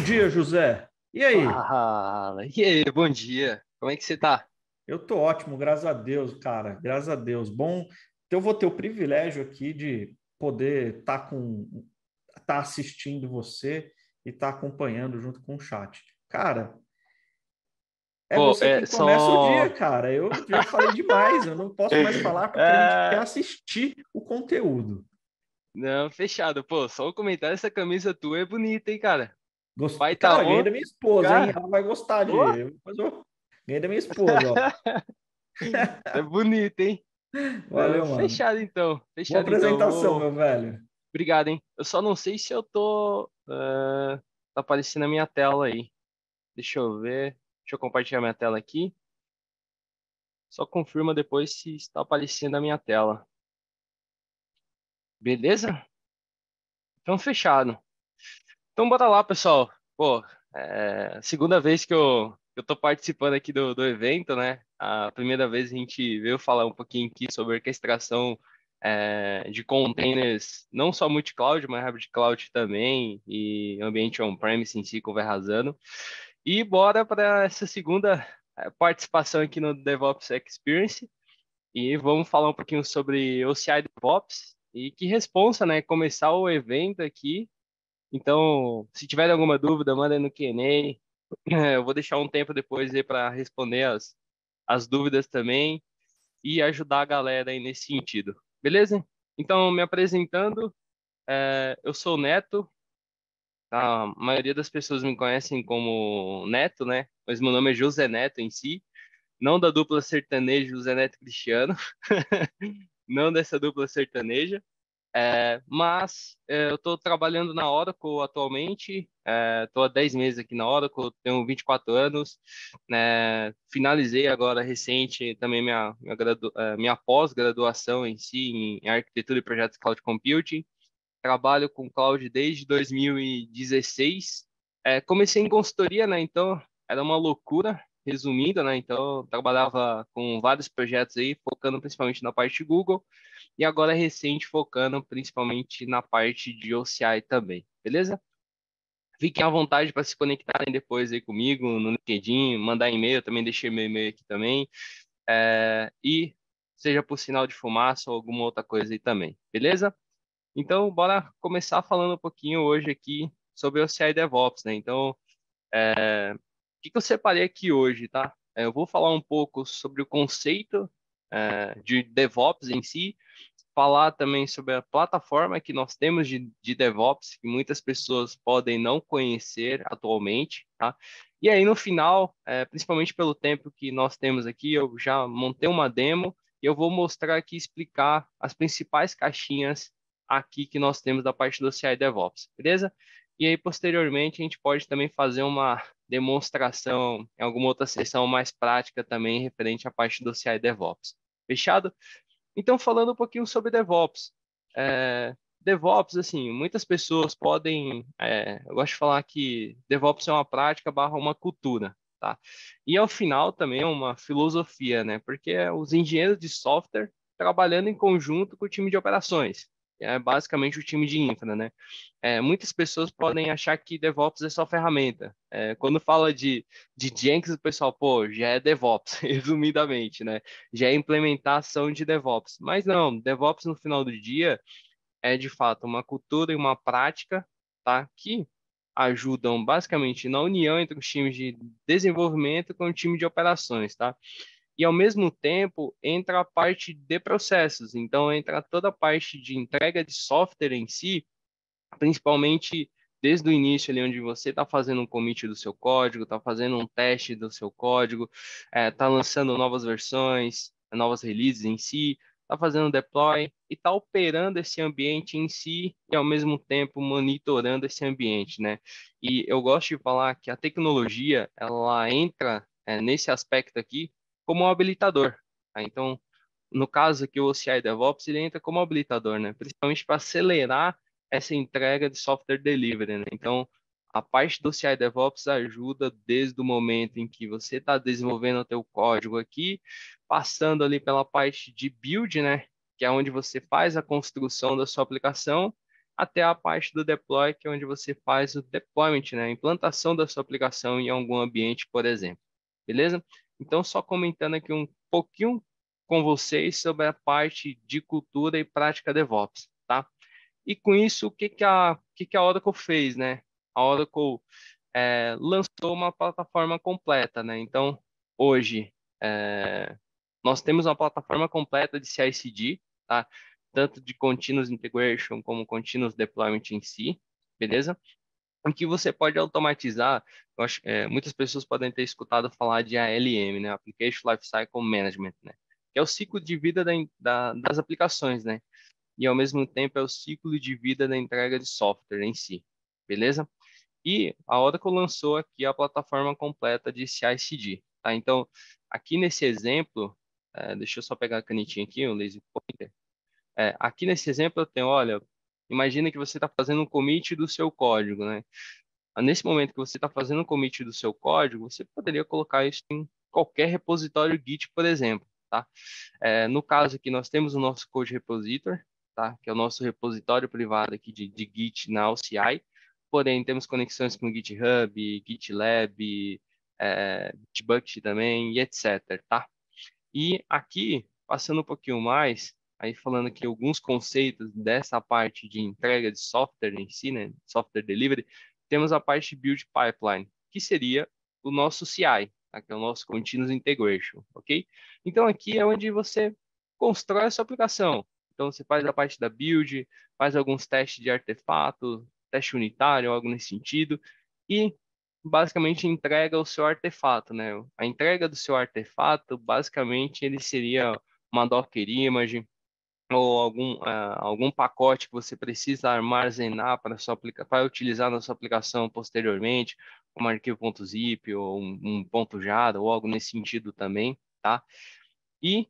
Bom dia, José. E aí? Fala! E aí, bom dia. Como é que você tá? Eu tô ótimo, graças a Deus, cara. Graças a Deus. Bom, então eu vou ter o privilégio aqui de poder tá assistindo você e estar acompanhando junto com o chat. Cara, é Pô, você quem começa o dia, cara. Eu já falei demais, eu não posso mais falar porque a gente quer Ah, assistir o conteúdo. não, fechado. Pô, só um comentário, essa camisa tua é bonita, hein, cara? Pai tá Cara, ganhei on. da minha esposa, hein? Cara, Ela vai gostar de pô, ver. Ganhei da minha esposa, ó. é bonita, hein? Não, Valeu, mano. fechado então. Boa Fechado então. apresentação, meu velho. Obrigado, hein? Eu só não sei se eu tô. Tá aparecendo a minha tela aí. Deixa eu ver. Deixa eu compartilhar minha tela aqui. Só confirma depois se está aparecendo a minha tela. Beleza? Então, fechado. Então, bora lá, pessoal. Pô, segunda vez que eu tô participando aqui do evento, né? A primeira vez a gente veio falar um pouquinho aqui sobre orquestração de containers, não só multi-cloud, mas hybrid cloud também, e ambiente on-premise em si, com o Verrazano. E bora para essa segunda participação aqui no DevOps Experience. E vamos falar um pouquinho sobre OCI DevOps e que responsa, né? Começar o evento aqui. Então, se tiver alguma dúvida, manda aí no Q&A. Eu vou deixar um tempo depois aí para responder as dúvidas também e ajudar a galera aí nesse sentido. Beleza? Então, me apresentando, eu sou o Neto. Tá? A maioria das pessoas me conhecem como Neto, né? Mas meu nome é José Neto em si, não da dupla sertaneja José Neto Cristiano, não dessa dupla sertaneja. Mas eu estou trabalhando na Oracle atualmente, estou há 10 meses aqui na Oracle, tenho 24 anos, né? Finalizei agora recente também minha pós-graduação em si, em arquitetura e projetos cloud computing. Trabalho com cloud desde 2016. Comecei em consultoria, né? Então era uma loucura, resumindo, né? Então eu trabalhava com vários projetos aí, focando principalmente na parte de Google. E agora recente focando principalmente na parte de OCI também, beleza? Fiquem à vontade para se conectarem depois aí comigo no LinkedIn, mandar e-mail, também deixei meu e-mail aqui também. E seja por sinal de fumaça ou alguma outra coisa aí também, beleza? Então, bora começar falando um pouquinho hoje aqui sobre OCI DevOps, né? Então, o que eu separei aqui hoje, tá? Eu vou falar um pouco sobre o conceito de DevOps em si, falar também sobre a plataforma que nós temos de DevOps, que muitas pessoas podem não conhecer atualmente, tá? E aí, no final, principalmente pelo tempo que nós temos aqui, eu já montei uma demo e eu vou mostrar aqui, explicar as principais caixinhas aqui que nós temos da parte do CI DevOps, beleza? E aí, posteriormente, a gente pode também fazer uma demonstração em alguma outra sessão mais prática também referente à parte do CI DevOps. Fechado? Então, falando um pouquinho sobre DevOps. DevOps, assim, muitas pessoas podem. Eu gosto de falar que DevOps é uma prática barra uma cultura, tá? E ao final também é uma filosofia, né? Porque é os engenheiros de software trabalhando em conjunto com o time de operações. É basicamente o time de infra, né? Muitas pessoas podem achar que DevOps é só ferramenta. Quando fala de Jenkins, o pessoal, pô, já é DevOps, resumidamente, né? Já é implementação de DevOps. Mas não, DevOps no final do dia é de fato uma cultura e uma prática, tá? Que ajudam basicamente na união entre os times de desenvolvimento com o time de operações, tá? E ao mesmo tempo entra a parte de processos, então entra toda a parte de entrega de software em si, principalmente desde o início ali onde você está fazendo um commit do seu código, está fazendo um teste do seu código, está lançando novas versões, novas releases em si, está fazendo deploy e está operando esse ambiente em si e ao mesmo tempo monitorando esse ambiente, né? E eu gosto de falar que a tecnologia ela entra nesse aspecto aqui como um habilitador, tá? Então, no caso aqui, o OCI DevOps, ele entra como habilitador, né? Principalmente para acelerar essa entrega de software delivery, né? Então, a parte do CI DevOps ajuda desde o momento em que você está desenvolvendo o teu código aqui, passando ali pela parte de build, né? Que é onde você faz a construção da sua aplicação, até a parte do deploy, que é onde você faz o deployment, né, a implantação da sua aplicação em algum ambiente, por exemplo. Beleza? Então, só comentando aqui um pouquinho com vocês sobre a parte de cultura e prática DevOps, tá? E com isso, o que que a Oracle fez, né? A Oracle lançou uma plataforma completa, né? Então, hoje, é, nós temos uma plataforma completa de CI/CD, tá? Tanto de Continuous Integration como Continuous Deployment em si, beleza? Em que você pode automatizar, eu acho, muitas pessoas podem ter escutado falar de ALM, né? Application Lifecycle Management, né? Que é o ciclo de vida das aplicações, né? E ao mesmo tempo é o ciclo de vida da entrega de software em si, beleza? E a Oracle lançou aqui a plataforma completa de CI/CD, tá? Então, aqui nesse exemplo, deixa eu só pegar a canetinha aqui, o laser pointer. Aqui nesse exemplo eu tenho, olha, imagina que você está fazendo um commit do seu código, né? Nesse momento que você está fazendo um commit do seu código, você poderia colocar isso em qualquer repositório Git, por exemplo, tá? No caso aqui, nós temos o nosso Code Repositor, tá? Que é o nosso repositório privado aqui de Git na OCI. Porém, temos conexões com GitHub, GitLab, Bitbucket também, e etc, tá? E aqui, passando um pouquinho mais, aí falando aqui alguns conceitos dessa parte de entrega de software em si, né? Software delivery, temos a parte build pipeline, que seria o nosso CI, tá? Que é o nosso Continuous Integration, ok? Então aqui é onde você constrói a sua aplicação. Então você faz a parte da build, faz alguns testes de artefato, teste unitário, algo nesse sentido, e basicamente entrega o seu artefato, né? A entrega do seu artefato, basicamente, ele seria uma Docker image ou algum pacote que você precisa armazenar para utilizar na sua aplicação posteriormente, como arquivo.zip ou um ponto .jara ou algo nesse sentido também, tá? E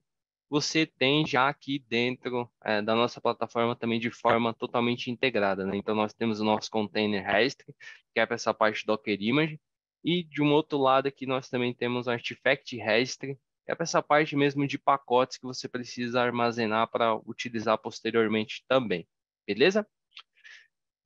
você tem já aqui dentro da nossa plataforma também de forma totalmente integrada, né? Então, nós temos o nosso container registry, que é para essa parte Docker Image, e de um outro lado aqui nós também temos o Artifact Registry, que é para essa parte mesmo de pacotes que você precisa armazenar para utilizar posteriormente também, beleza?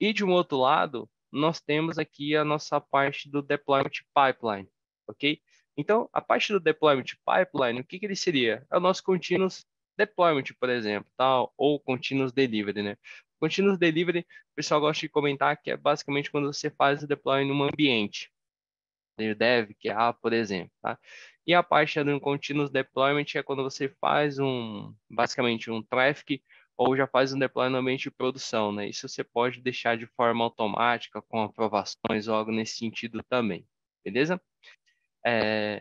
E de um outro lado, nós temos aqui a nossa parte do Deployment Pipeline, ok? Então, a parte do Deployment Pipeline, o que que ele seria? É o nosso Continuous Deployment, por exemplo, tá? Ou Continuous Delivery, né? Continuous Delivery, o pessoal gosta de comentar que é basicamente quando você faz o deploy num ambiente, o dev, que é A, por exemplo, tá? E a parte do Continuous Deployment é quando você faz basicamente um traffic ou já faz um deploy no ambiente de produção, né? Isso você pode deixar de forma automática, com aprovações ou algo nesse sentido também, beleza?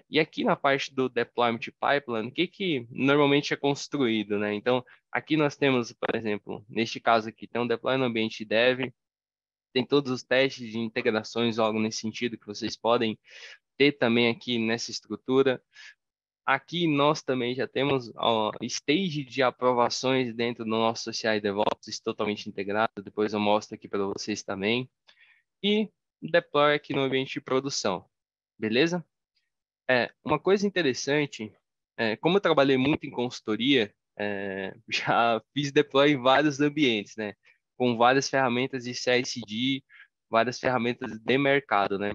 E aqui na parte do Deployment Pipeline, o que que normalmente é construído, né? Então, aqui nós temos, por exemplo, neste caso aqui, tem um deploy no ambiente dev, tem todos os testes de integrações ou algo nesse sentido que vocês podem ter também aqui nessa estrutura. Aqui nós também já temos stage de aprovações dentro do nosso CI DevOps totalmente integrado. Depois eu mostro aqui para vocês também. E deploy aqui no ambiente de produção. Beleza? Uma coisa interessante, como eu trabalhei muito em consultoria, já fiz deploy em vários ambientes, né? Com várias ferramentas de CI/CD, várias ferramentas de mercado, né?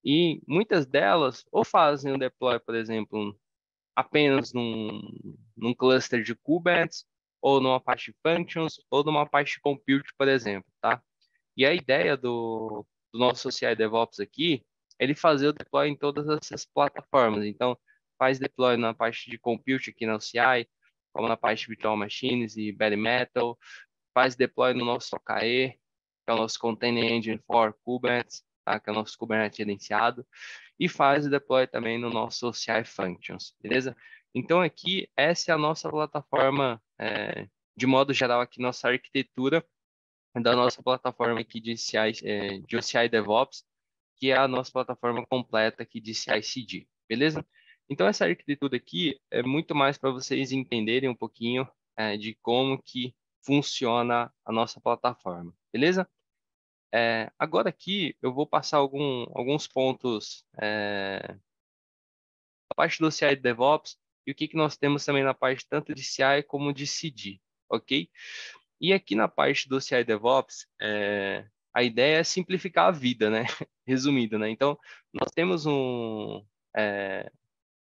E muitas delas ou fazem o deploy, por exemplo, apenas num cluster de Kubernetes, ou numa parte de functions, ou numa parte de compute, por exemplo, tá? E a ideia do nosso CI DevOps aqui, é ele fazer o deploy em todas essas plataformas. Então, faz deploy na parte de compute aqui na CI, como na parte de Virtual Machines e Bare Metal, faz deploy no nosso OKE, que é o nosso Container Engine for Kubernetes, tá? Que é o nosso Kubernetes gerenciado, e faz o deploy também no nosso CI Functions, beleza? Então aqui, essa é a nossa plataforma, de modo geral, aqui nossa arquitetura da nossa plataforma aqui de de OCI DevOps, que é a nossa plataforma completa aqui de CI/CD, beleza? Então essa arquitetura aqui é muito mais para vocês entenderem um pouquinho de como que funciona a nossa plataforma, beleza? Agora aqui eu vou passar alguns pontos da parte do CI DevOps e o que que nós temos também na parte tanto de CI como de CD, ok? E aqui na parte do CI DevOps, a ideia é simplificar a vida, né? Resumindo, né? Então, nós temos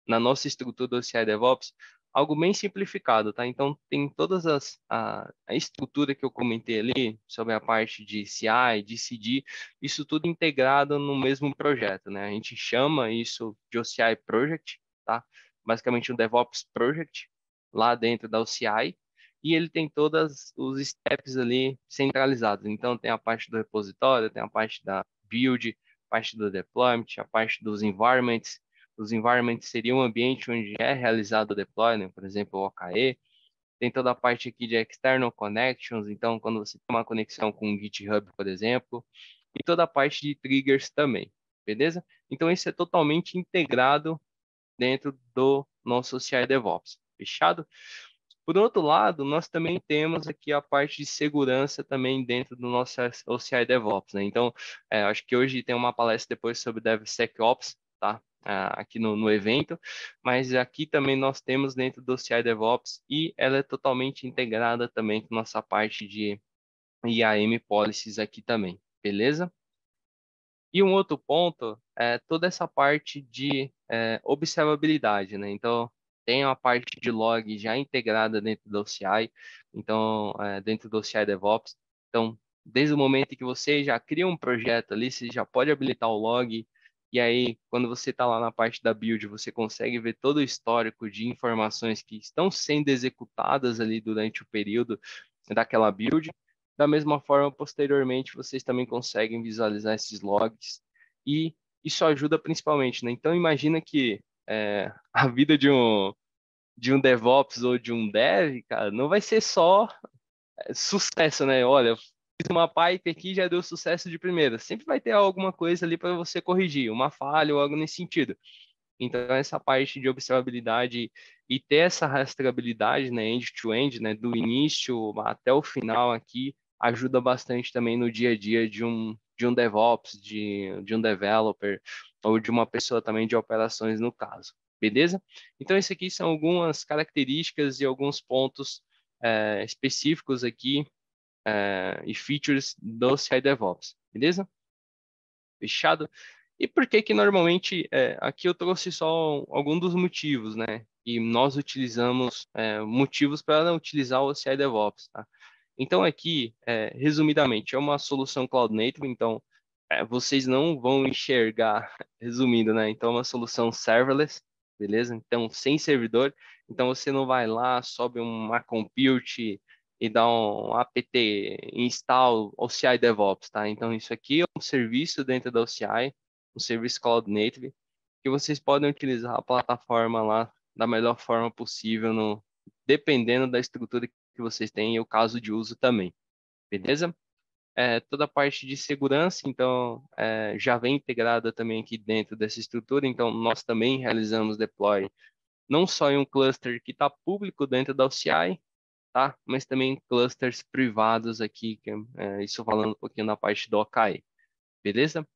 na nossa estrutura do CI DevOps, algo bem simplificado, tá? Então, tem todas a estrutura que eu comentei ali, sobre a parte de CI, de CD, isso tudo integrado no mesmo projeto, né? A gente chama isso de OCI Project, tá? Basicamente um DevOps Project, lá dentro da OCI, e ele tem todos os steps ali centralizados. Então, tem a parte do repositório, tem a parte da build, a parte do deployment, a parte dos environments. Os environments seriam um ambiente onde é realizado o deployment, por exemplo, o OKE. Tem toda a parte aqui de external connections, então quando você tem uma conexão com o GitHub, por exemplo, e toda a parte de triggers também, beleza? Então isso é totalmente integrado dentro do nosso CI DevOps, fechado? Por outro lado, nós também temos aqui a parte de segurança também dentro do nosso OCI DevOps, né? Então, acho que hoje tem uma palestra depois sobre DevSecOps, tá? Aqui no evento, mas aqui também nós temos dentro do OCI DevOps e ela é totalmente integrada também com nossa parte de IAM Policies aqui também, beleza? E um outro ponto é toda essa parte de observabilidade, né? Então, tem uma parte de log já integrada dentro do OCI, então, dentro do OCI DevOps. Então, desde o momento em que você já cria um projeto ali, você já pode habilitar o log, e aí, quando você está lá na parte da build, você consegue ver todo o histórico de informações que estão sendo executadas ali durante o período daquela build. Da mesma forma, posteriormente, vocês também conseguem visualizar esses logs e isso ajuda principalmente, né? Então, imagina que a vida de um DevOps ou de um Dev, cara, não vai ser só sucesso, né? Olha, fiz uma pipe aqui e já deu sucesso de primeira. Sempre vai ter alguma coisa ali para você corrigir, uma falha ou algo nesse sentido. Então, essa parte de observabilidade e ter essa rastreabilidade, né, end-to-end, né, do início até o final aqui, ajuda bastante também no dia a dia de um DevOps, de um developer, ou de uma pessoa também de operações, no caso. Beleza? Então, esse aqui são algumas características e alguns pontos específicos aqui e features do CI DevOps. Beleza? Fechado? E por que que normalmente, aqui eu trouxe só algum dos motivos, né? E nós utilizamos motivos para não utilizar o CI DevOps, tá? Então aqui, resumidamente, é uma solução Cloud Native, então vocês não vão enxergar, resumindo, né? Então é uma solução serverless, beleza? Então sem servidor, então você não vai lá, sobe uma compute e dá um apt install OCI DevOps, tá? Então isso aqui é um serviço dentro da OCI, um serviço Cloud Native, que vocês podem utilizar a plataforma lá da melhor forma possível, dependendo da estrutura que vocês têm e o caso de uso também, beleza? Toda a parte de segurança, então, já vem integrada também aqui dentro dessa estrutura, então nós também realizamos deploy não só em um cluster que está público dentro da OCI, tá? Mas também clusters privados aqui, isso falando um pouquinho da parte do OKI, beleza?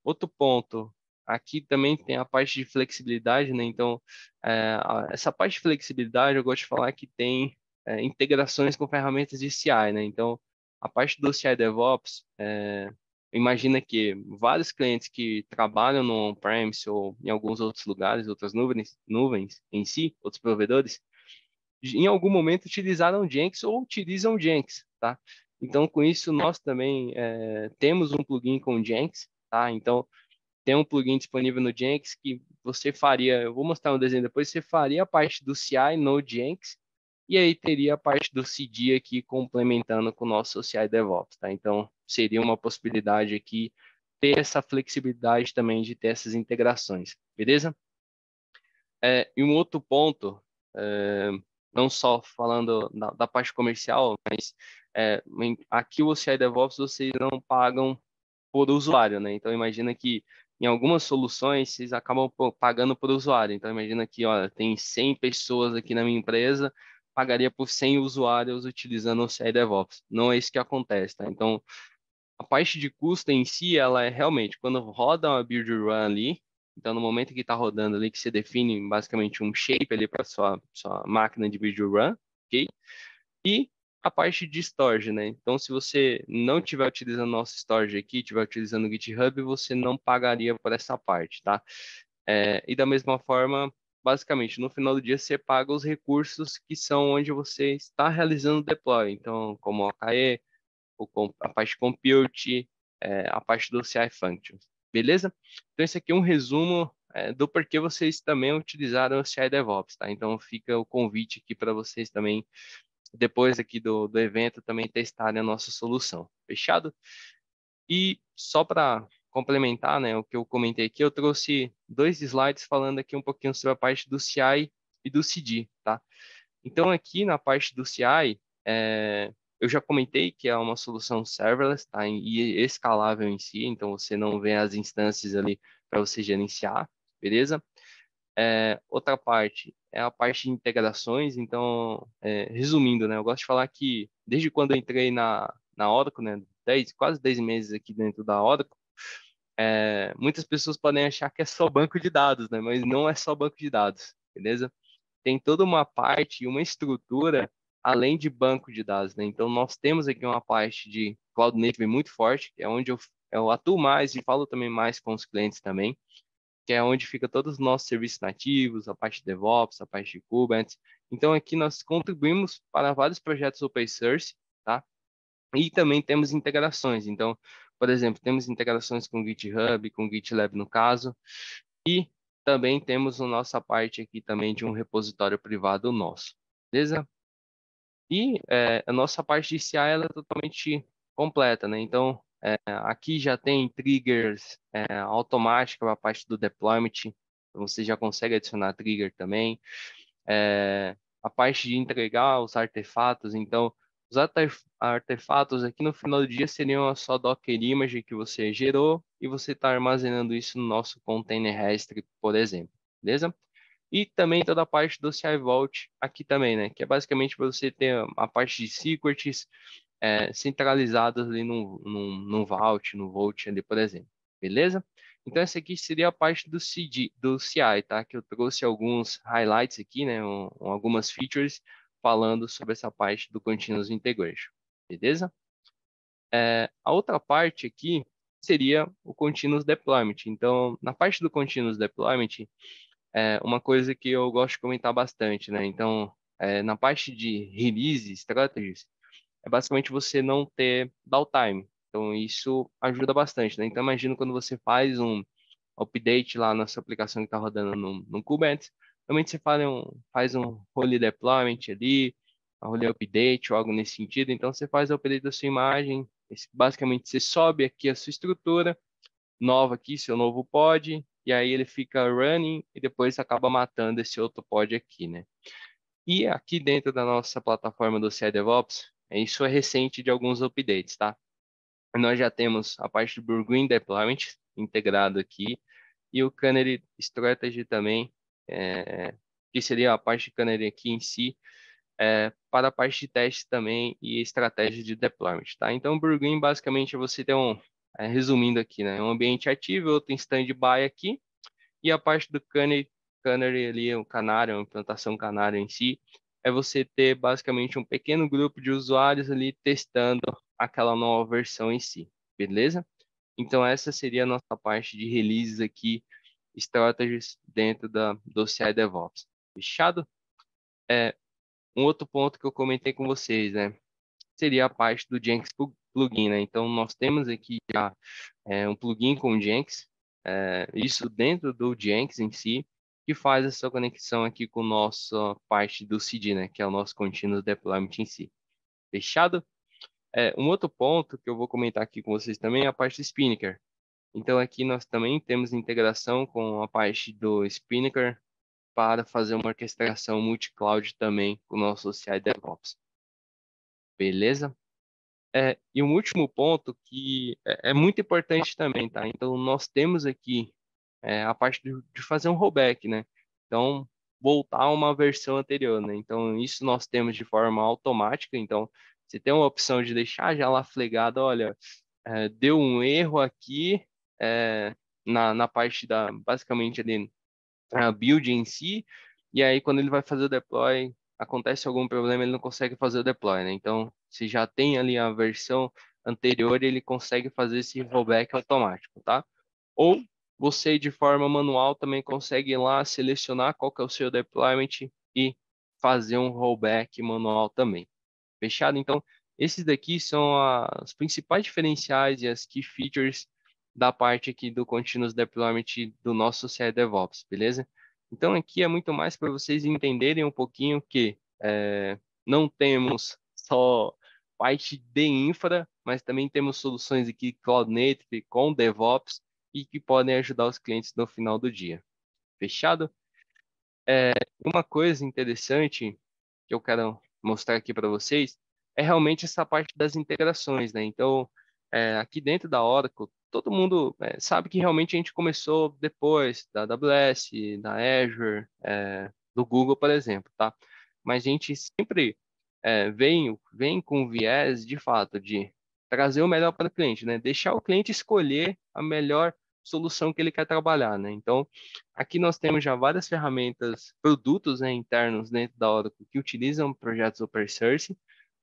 Outro ponto, aqui também tem a parte de flexibilidade, né? Então, essa parte de flexibilidade, eu gosto de falar que tem integrações com ferramentas de CI, né? Então, a parte do CI DevOps, imagina que vários clientes que trabalham no on-premise ou em alguns outros lugares, outras nuvens em si, outros provedores, em algum momento utilizaram Jenkins ou utilizam Jenkins, tá? Então, com isso, nós também temos um plugin com Jenkins, tá? Então, tem um plugin disponível no Jenkins que você faria, eu vou mostrar um desenho depois, você faria a parte do CI no Jenkins e aí teria a parte do CD aqui complementando com o nosso CI DevOps, tá? Então, seria uma possibilidade aqui ter essa flexibilidade também de ter essas integrações, beleza? E um outro ponto, não só falando da parte comercial, mas aqui o OCI DevOps vocês não pagam por usuário, né? Então imagina que em algumas soluções vocês acabam pagando por usuário. Então imagina que, olha, tem 100 pessoas aqui na minha empresa, pagaria por 100 usuários utilizando o OCI DevOps. Não é isso que acontece, tá? Então a parte de custo em si, ela é realmente quando roda uma build run ali, então no momento que está rodando ali, que você define basicamente um shape ali para sua máquina de build run, ok? E a parte de storage, né? Então, se você não estiver utilizando nosso storage aqui, estiver utilizando o GitHub, você não pagaria por essa parte, tá? E da mesma forma, basicamente, no final do dia, você paga os recursos que são onde você está realizando o deploy. Então, como o OKE, a parte de compute, a parte do CI Functions. Beleza? Então, esse aqui é um resumo do porquê vocês também utilizaram o CI DevOps, tá? Então, fica o convite aqui para vocês também, depois aqui do evento, também testarem a nossa solução. Fechado? E só para complementar, né, o que eu comentei aqui, eu trouxe 2 slides falando aqui um pouquinho sobre a parte do CI e do CD, tá? Então, aqui na parte do CI, eu já comentei que é uma solução serverless, tá? E escalável em si, então você não vê as instâncias ali para você gerenciar, beleza? Outra parte é a parte de integrações, então, resumindo, né? Eu gosto de falar que desde quando eu entrei na Oracle, né? Quase 10 meses aqui dentro da Oracle, muitas pessoas podem achar que é só banco de dados, né? Mas não é só banco de dados, beleza? Tem toda uma parte e uma estrutura além de banco de dados, né? Então, nós temos aqui uma parte de Cloud Native muito forte, que é onde eu atuo mais e falo também mais com os clientes também, que é onde fica todos os nossos serviços nativos, a parte de DevOps, a parte de Kubernetes. Então, aqui nós contribuímos para vários projetos open source, tá? E também temos integrações. Então, por exemplo, temos integrações com GitHub, com GitLab no caso, e também temos a nossa parte aqui também de um repositório privado nosso, beleza? E a nossa parte de CI ela é totalmente completa, né? Então, aqui já tem triggers automáticos para a parte do deployment, então você já consegue adicionar trigger também. A parte de entregar os artefatos, então, os artefatos aqui no final do dia seriam a só Docker image que você gerou e você está armazenando isso no nosso container registry, por exemplo, beleza? E também toda a parte do CI Vault aqui também, né? Que é basicamente para você ter a parte de secrets centralizadas ali num Vault, no Vault ali, por exemplo. Beleza? Então, essa aqui seria a parte do CI, tá? Que eu trouxe alguns highlights aqui, né? Algumas features falando sobre essa parte do Continuous Integration. Beleza? A outra parte aqui seria o Continuous Deployment. Então, na parte do Continuous Deployment, uma coisa que eu gosto de comentar bastante, né? Então, na parte de release strategies, é basicamente você não ter downtime. Então, isso ajuda bastante, né? Então, imagina quando você faz um update lá na sua aplicação que está rodando no Kubernetes, normalmente você faz um role deployment ali, um role update ou algo nesse sentido. Então, você faz o update da sua imagem, basicamente você sobe aqui a sua estrutura, nova aqui, seu novo pod, e aí ele fica running e depois acaba matando esse outro pod aqui, né? E aqui dentro da nossa plataforma do CI DevOps, isso é recente de alguns updates, tá? Nós já temos a parte do Burgreen Deployment integrado aqui e o Canary Strategy também, que seria a parte de Canary aqui em si, para a parte de teste também e estratégia de deployment, tá? Então, o Burgreen basicamente é você ter resumindo aqui, né? Um ambiente ativo, outro em standby aqui, e a parte do Canary ali, o canário, a implantação canário em si, é você ter basicamente um pequeno grupo de usuários ali testando aquela nova versão em si, beleza? Então, essa seria a nossa parte de releases aqui, strategies dentro do CI DevOps. Fechado? Um outro ponto que eu comentei com vocês, né? Seria a parte do Jenkins plugin, né? Então, nós temos aqui já um plugin com o Jenkins, isso dentro do Jenkins em si, que faz essa conexão aqui com a nossa parte do CD, né? Que é o nosso Continuous Deployment em si. Fechado? Um outro ponto que eu vou comentar aqui com vocês também é a parte do Spinnaker. Então, aqui nós também temos integração com a parte do Spinnaker para fazer uma orquestração multi-cloud também com o nosso CI DevOps. Beleza? E um último ponto que é muito importante também, tá? Então, nós temos aqui a parte de fazer um rollback, né? Então, voltar a uma versão anterior, né? Então, isso nós temos de forma automática. Então, você tem uma opção de deixar já lá flegado, olha, deu um erro aqui na parte basicamente ali, a build em si, e aí quando ele vai fazer o deploy, acontece algum problema, ele não consegue fazer o deploy, né? Então, se já tem ali a versão anterior, ele consegue fazer esse rollback automático, tá? Ou você, de forma manual, também consegue ir lá selecionar qual que é o seu deployment e fazer um rollback manual também. Fechado? Então, esses daqui são as principais diferenciais e as key features da parte aqui do Continuous Deployment do nosso CI DevOps, beleza? Então, aqui é muito mais para vocês entenderem um pouquinho que não temos só parte de infra, mas também temos soluções aqui Cloud Native com DevOps e que podem ajudar os clientes no final do dia. Fechado? Uma coisa interessante que eu quero mostrar aqui para vocês é realmente essa parte das integrações, né? Então, aqui dentro da Oracle, todo mundo sabe que realmente a gente começou depois da AWS, da Azure, do Google, por exemplo, tá? Mas a gente sempre vem com viés, de fato, de trazer o melhor para o cliente, né? Deixar o cliente escolher a melhor solução que ele quer trabalhar, né? Então, aqui nós temos já várias ferramentas, produtos, né, internos dentro da Oracle que utilizam projetos open source,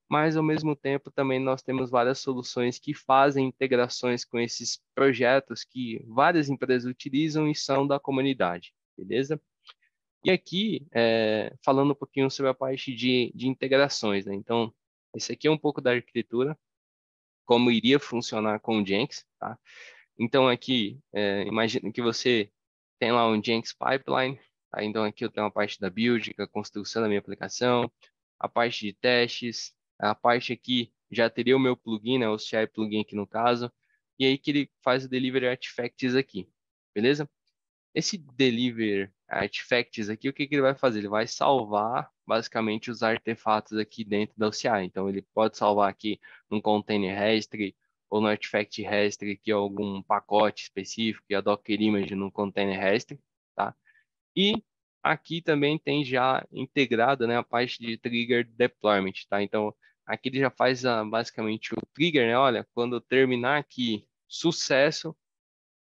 mas ao mesmo tempo também nós temos várias soluções que fazem integrações com esses projetos que várias empresas utilizam e são da comunidade, beleza? E aqui, falando um pouquinho sobre a parte de integrações, né? Então, esse aqui é um pouco da arquitetura, como iria funcionar com o Jenkins, tá? Então, aqui, imagina que você tem lá um Jenkins Pipeline, tá? Então, aqui eu tenho a parte da build, que é a construção da minha aplicação, a parte de testes, a parte aqui já teria o meu plugin, né, o CI plugin aqui no caso, e aí que ele faz o delivery artifacts aqui, beleza? Esse deliver artifacts aqui, o que que ele vai fazer? Ele vai salvar, basicamente, os artefatos aqui dentro da OCI. Então, ele pode salvar aqui num container registry ou no artifact registry aqui algum pacote específico e a Docker image no container registry, tá? E aqui também tem já integrado, né, a parte de trigger deployment, tá? Então, aqui ele já faz basicamente o trigger, né? Olha, quando terminar aqui sucesso,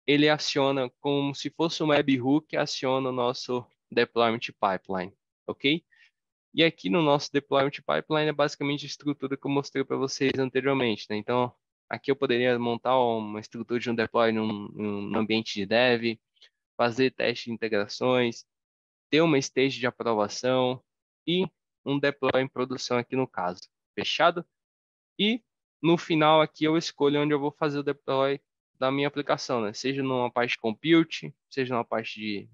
ele aciona como se fosse um webhook, aciona o nosso deployment pipeline, ok? E aqui no nosso deployment pipeline é basicamente a estrutura que eu mostrei para vocês anteriormente, né? Então, aqui eu poderia montar uma estrutura de um deploy num ambiente de dev, fazer teste de integrações, ter uma stage de aprovação e um deploy em produção aqui no caso. Fechado? E no final aqui eu escolho onde eu vou fazer o deploy da minha aplicação, né? Seja numa parte de compute, seja numa parte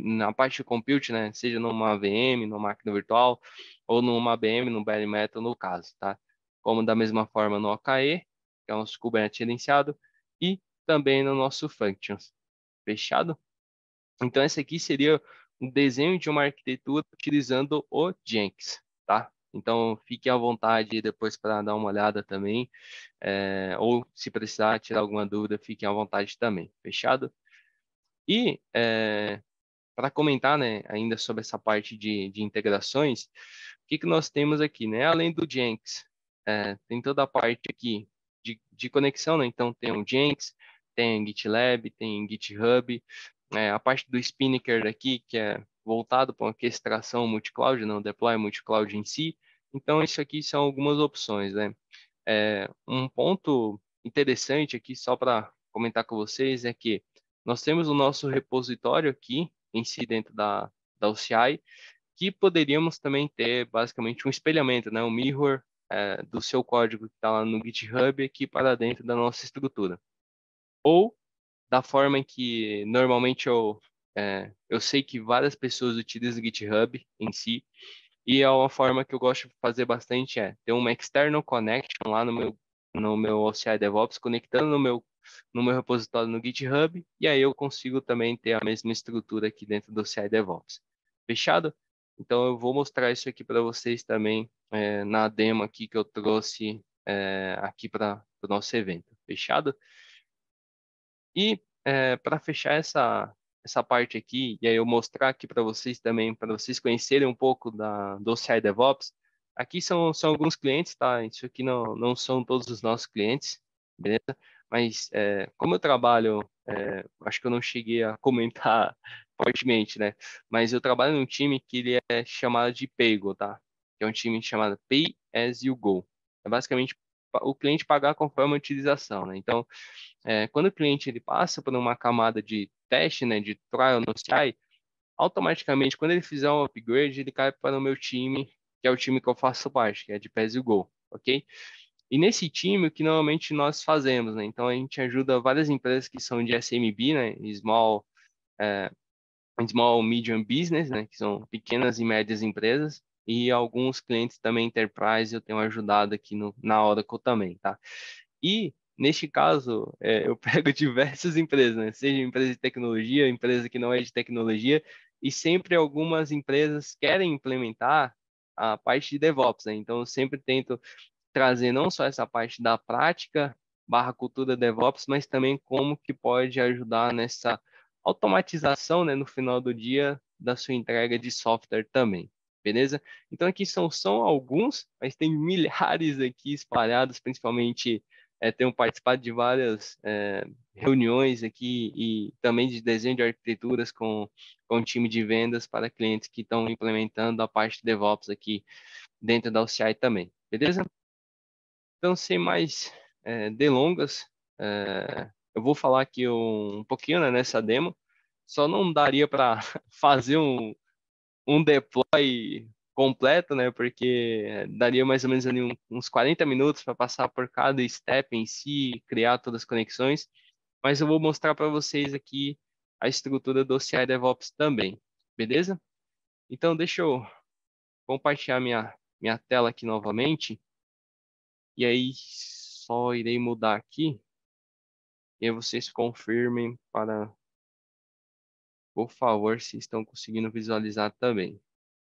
na parte de compute, né? Seja numa VM, numa máquina virtual, ou numa ABM, no bare metal no caso, tá? Como da mesma forma no OKE, que é o nosso Kubernetes gerenciado, e também no nosso Functions. Fechado? Então esse aqui seria um desenho de uma arquitetura utilizando o Jenkins, tá? Então, fique à vontade depois para dar uma olhada também. Ou se precisar tirar alguma dúvida, fiquem à vontade também. Fechado? E para comentar, né, ainda sobre essa parte de integrações, o que que nós temos aqui, né? Além do Jenkins, tem toda a parte aqui de conexão, né? Então, tem o Jenkins, tem GitLab, tem GitHub, a parte do Spinnaker aqui, que é voltado para uma orquestração multi-cloud, não deploy multi-cloud em si. Então, isso aqui são algumas opções, né? Um ponto interessante aqui, só para comentar com vocês, é que nós temos o nosso repositório aqui, em si, dentro da OCI, que poderíamos também ter, basicamente, um espelhamento, né? Um mirror do seu código que está lá no GitHub aqui para dentro da nossa estrutura. Ou da forma em que normalmente eu sei que várias pessoas utilizam o GitHub em si, e é uma forma que eu gosto de fazer bastante ter uma external connection lá no meu OCI DevOps, conectando no meu repositório no GitHub, e aí eu consigo também ter a mesma estrutura aqui dentro do OCI DevOps. Fechado? Então eu vou mostrar isso aqui para vocês também na demo aqui que eu trouxe aqui para o nosso evento. Fechado? E para fechar essa parte aqui, e aí eu mostrar aqui para vocês também, para vocês conhecerem um pouco do CI DevOps, aqui são alguns clientes, tá? Isso aqui não são todos os nossos clientes, beleza? Mas como eu trabalho, acho que eu não cheguei a comentar fortemente, né? Mas eu trabalho num time que ele é chamado de PayGo, tá? Que é um time chamado Pay as you go. É basicamente o cliente pagar conforme a utilização, né? Então, quando o cliente ele passa por uma camada de teste, né, de trial no CI, automaticamente, quando ele fizer um upgrade, ele cai para o meu time, que é o time que eu faço parte, que é de Pay as you go, ok? E nesse time, o que normalmente nós fazemos, né? Então, a gente ajuda várias empresas que são de SMB, né? Small Medium Business, né? Que são pequenas e médias empresas. E alguns clientes também Enterprise eu tenho ajudado aqui na Oracle também, tá? E, neste caso, eu pego diversas empresas, né? Seja empresa de tecnologia, empresa que não é de tecnologia, e sempre algumas empresas querem implementar a parte de DevOps, né? Então, eu sempre tento trazer não só essa parte da prática barra cultura DevOps, mas também como que pode ajudar nessa automatização, né, no final do dia da sua entrega de software também, beleza? Então aqui são alguns, mas tem milhares aqui espalhados, principalmente tenho participado de várias reuniões aqui e também de desenho de arquiteturas com o time de vendas para clientes que estão implementando a parte de DevOps aqui dentro da OCI também, beleza? Então, sem mais delongas, eu vou falar aqui um pouquinho, né, nessa demo. Só não daria para fazer um deploy completo, né, porque daria mais ou menos ali uns 40 minutos para passar por cada step em si, criar todas as conexões. Mas eu vou mostrar para vocês aqui a estrutura do CI DevOps também, beleza? Então, deixa eu compartilhar minha tela aqui novamente. E aí, só irei mudar aqui. E aí vocês confirmem por favor, se estão conseguindo visualizar também.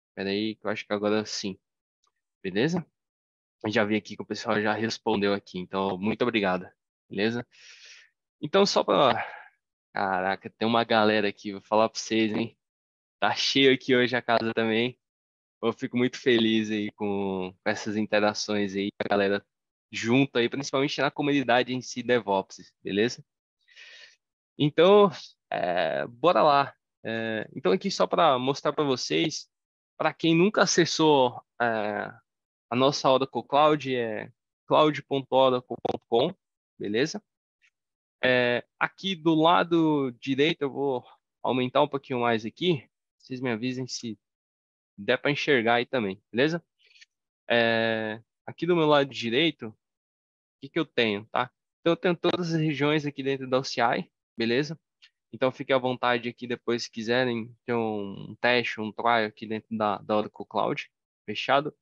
Espera aí, que eu acho que agora sim. Beleza? Eu já vi aqui que o pessoal já respondeu aqui, então muito obrigado. Beleza? Então, só para... Caraca, tem uma galera aqui, vou falar para vocês, hein? Tá cheio aqui hoje a casa também. Eu fico muito feliz aí com essas interações aí, a galera junto aí, principalmente na comunidade em si DevOps, beleza? Então, bora lá. Então, aqui só para mostrar para vocês, para quem nunca acessou a nossa Oracle Cloud, é cloud.oracle.com, beleza? Aqui do lado direito, eu vou aumentar um pouquinho mais aqui. Vocês me avisem se der para enxergar aí também, beleza? Aqui do meu lado direito, o que que eu tenho, tá? Então, eu tenho todas as regiões aqui dentro da OCI, beleza? Então, fique à vontade aqui depois, se quiserem ter um teste, um trial aqui dentro da Oracle Cloud, fechado.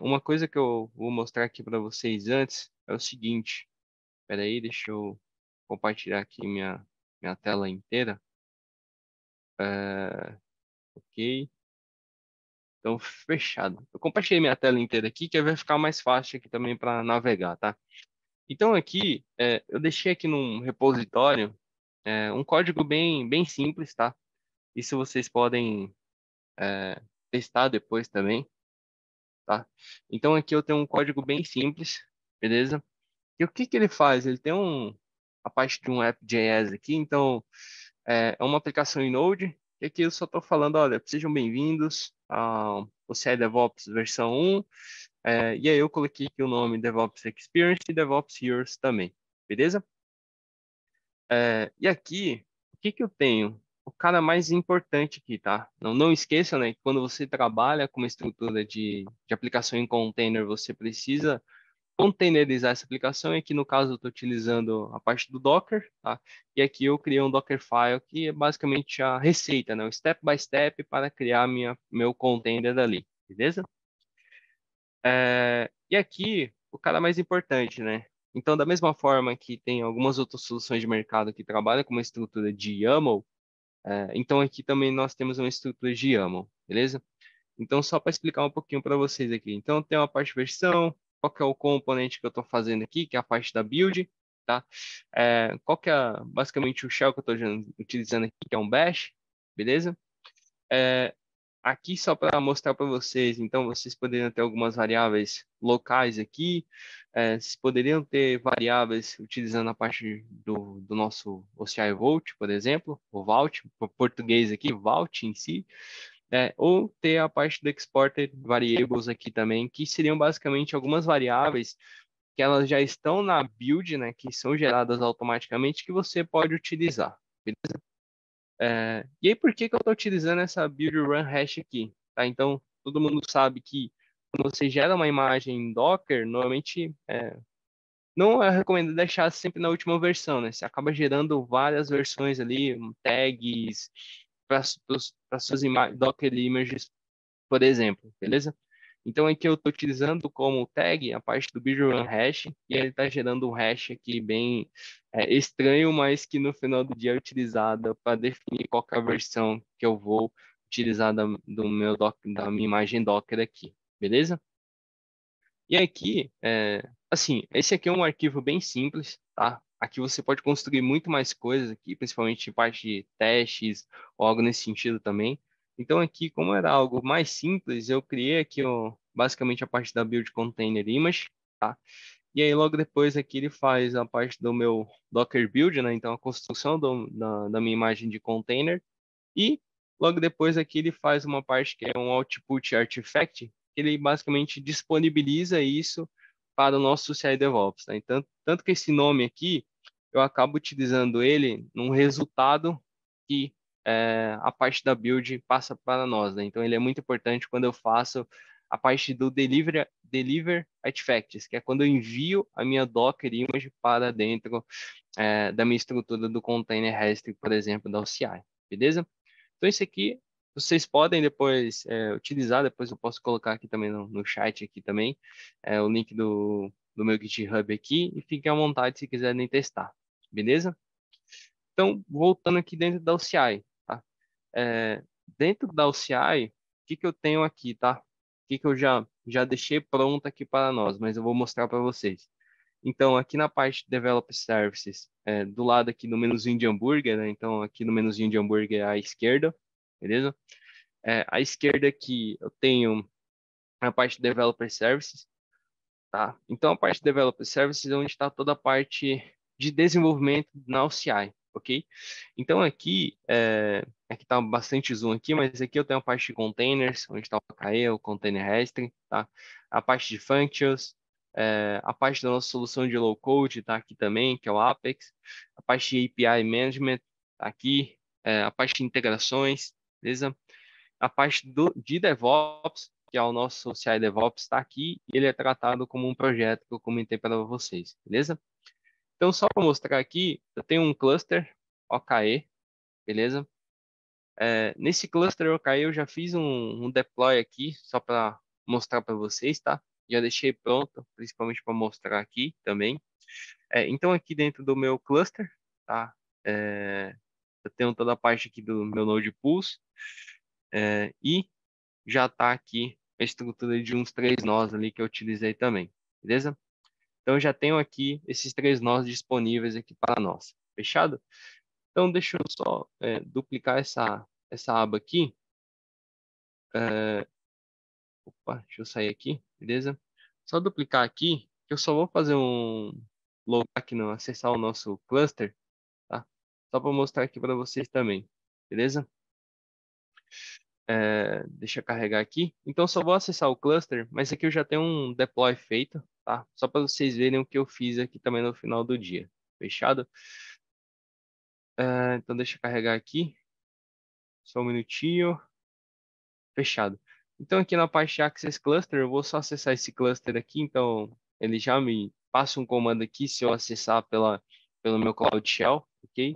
Uma coisa que eu vou mostrar aqui para vocês antes é o seguinte. Espera aí, deixa eu compartilhar aqui minha tela inteira. Ok. Então, fechado. Eu compartilhei minha tela inteira aqui, que vai ficar mais fácil aqui também para navegar, tá? Então, aqui, eu deixei aqui num repositório um código bem simples, tá? Isso vocês podem testar depois também, tá? Então aqui eu tenho um código bem simples, beleza? E o que que ele faz? Ele tem a parte de um app.js aqui, então é uma aplicação em Node, e aqui eu só estou falando, olha, sejam bem-vindos ao CI DevOps versão 1, e aí eu coloquei aqui o nome DevOps Experience e DevOps Years também, beleza? E aqui, o que que eu tenho? O cara mais importante aqui, tá? Não esqueça, né, que quando você trabalha com uma estrutura de aplicação em container, você precisa containerizar essa aplicação. E aqui, no caso, eu estou utilizando a parte do Docker, tá? E aqui eu criei um Dockerfile, que é basicamente a receita, né? O step by step para criar meu container ali, beleza? E aqui, o cara mais importante, né? Então, da mesma forma que tem algumas outras soluções de mercado que trabalham com uma estrutura de YAML, então aqui também nós temos uma estrutura de YAML, beleza? Então, só para explicar um pouquinho para vocês aqui. Então, tem uma parte de versão, qual que é o componente que eu estou fazendo aqui, que é a parte da build, tá? Qual que é basicamente o shell que eu estou utilizando aqui, que é um bash, beleza? Aqui só para mostrar para vocês, então vocês poderiam ter algumas variáveis locais aqui, Vocês poderiam ter variáveis utilizando a parte do nosso OCI Vault, por exemplo, o Vault, por português aqui, Vault em si, ou ter a parte do Exported Variables aqui também, que seriam basicamente algumas variáveis que elas já estão na build, né, que são geradas automaticamente, que você pode utilizar. Beleza? E aí, por que que eu estou utilizando essa build run hash aqui? Tá? Então, todo mundo sabe que quando você gera uma imagem em Docker, normalmente não é recomendado deixar sempre na última versão, né? Você acaba gerando várias versões ali, tags para suas Docker images, por exemplo, beleza? Então aqui eu estou utilizando como tag a parte do Visual Hash e ele está gerando um hash aqui bem estranho, mas que no final do dia é utilizada para definir qual que é a versão que eu vou utilizar da minha imagem Docker aqui, beleza? E aqui, assim, esse aqui é um arquivo bem simples, tá? Aqui você pode construir muito mais coisas aqui, principalmente parte de testes ou algo nesse sentido também. Então aqui, como era algo mais simples, eu criei aqui basicamente a parte da build container image, tá? E aí logo depois aqui ele faz a parte do meu Docker build, né? Então a construção da minha imagem de container. E logo depois aqui ele faz uma parte que é um output artifact, que ele basicamente disponibiliza isso para o nosso CI DevOps. Tá? Então, tanto que esse nome aqui, eu acabo utilizando ele num resultado que a parte da build passa para nós. Né? Então, ele é muito importante quando eu faço a parte do deliver artifacts, que é quando eu envio a minha Docker image para dentro da minha estrutura do container REST, por exemplo, da OCI. Beleza? Então, isso aqui vocês podem depois utilizar, depois eu posso colocar aqui também no chat aqui também, o link do meu GitHub aqui, e fiquem à vontade se quiserem testar, beleza? Então, voltando aqui dentro da OCI, tá? Dentro da OCI, o que que eu tenho aqui, tá? O que que eu já deixei pronto aqui para nós, mas eu vou mostrar para vocês. Então, aqui na parte de Developer Services, do lado aqui no menuzinho de hambúrguer, né? Então, aqui no menuzinho de hambúrguer à esquerda, beleza? À esquerda aqui eu tenho a parte de Developer Services, tá? Então, a parte de Developer Services é onde está toda a parte de desenvolvimento na OCI, ok? Então, aqui está bastante zoom aqui, mas aqui eu tenho a parte de containers, onde está o AKE, o Container Registry, tá? A parte de functions, a parte da nossa solução de low code está aqui também, que é o Apex, a parte de API Management está aqui, a parte de integrações, beleza? A parte de DevOps, que é o nosso CI DevOps, está aqui e ele é tratado como um projeto que eu comentei para vocês, beleza? Então, só para mostrar aqui, eu tenho um cluster OKE, beleza? Nesse cluster OKE eu já fiz um deploy aqui, só para mostrar para vocês, tá? Já deixei pronto, principalmente para mostrar aqui também. Então, aqui dentro do meu cluster, tá? Eu tenho toda a parte aqui do meu Node Pulse, e já está aqui a estrutura de uns 3 nós ali que eu utilizei também, beleza? Então, eu já tenho aqui esses 3 nós disponíveis aqui para nós, fechado? Então, deixa eu só duplicar essa aba aqui. Opa, deixa eu sair aqui, beleza? Só duplicar aqui, que eu só vou fazer um logar aqui, não, acessar o nosso cluster, tá? Só para mostrar aqui para vocês também, beleza? Deixa eu carregar aqui. Então, só vou acessar o cluster, mas aqui eu já tenho um deploy feito, tá? Só para vocês verem o que eu fiz aqui também no final do dia. Fechado? Então, deixa eu carregar aqui. Só um minutinho. Fechado. Então, aqui na parte de Access Cluster, eu vou só acessar esse cluster aqui. Então, ele já me passa um comando aqui se eu acessar pelo meu Cloud Shell, ok?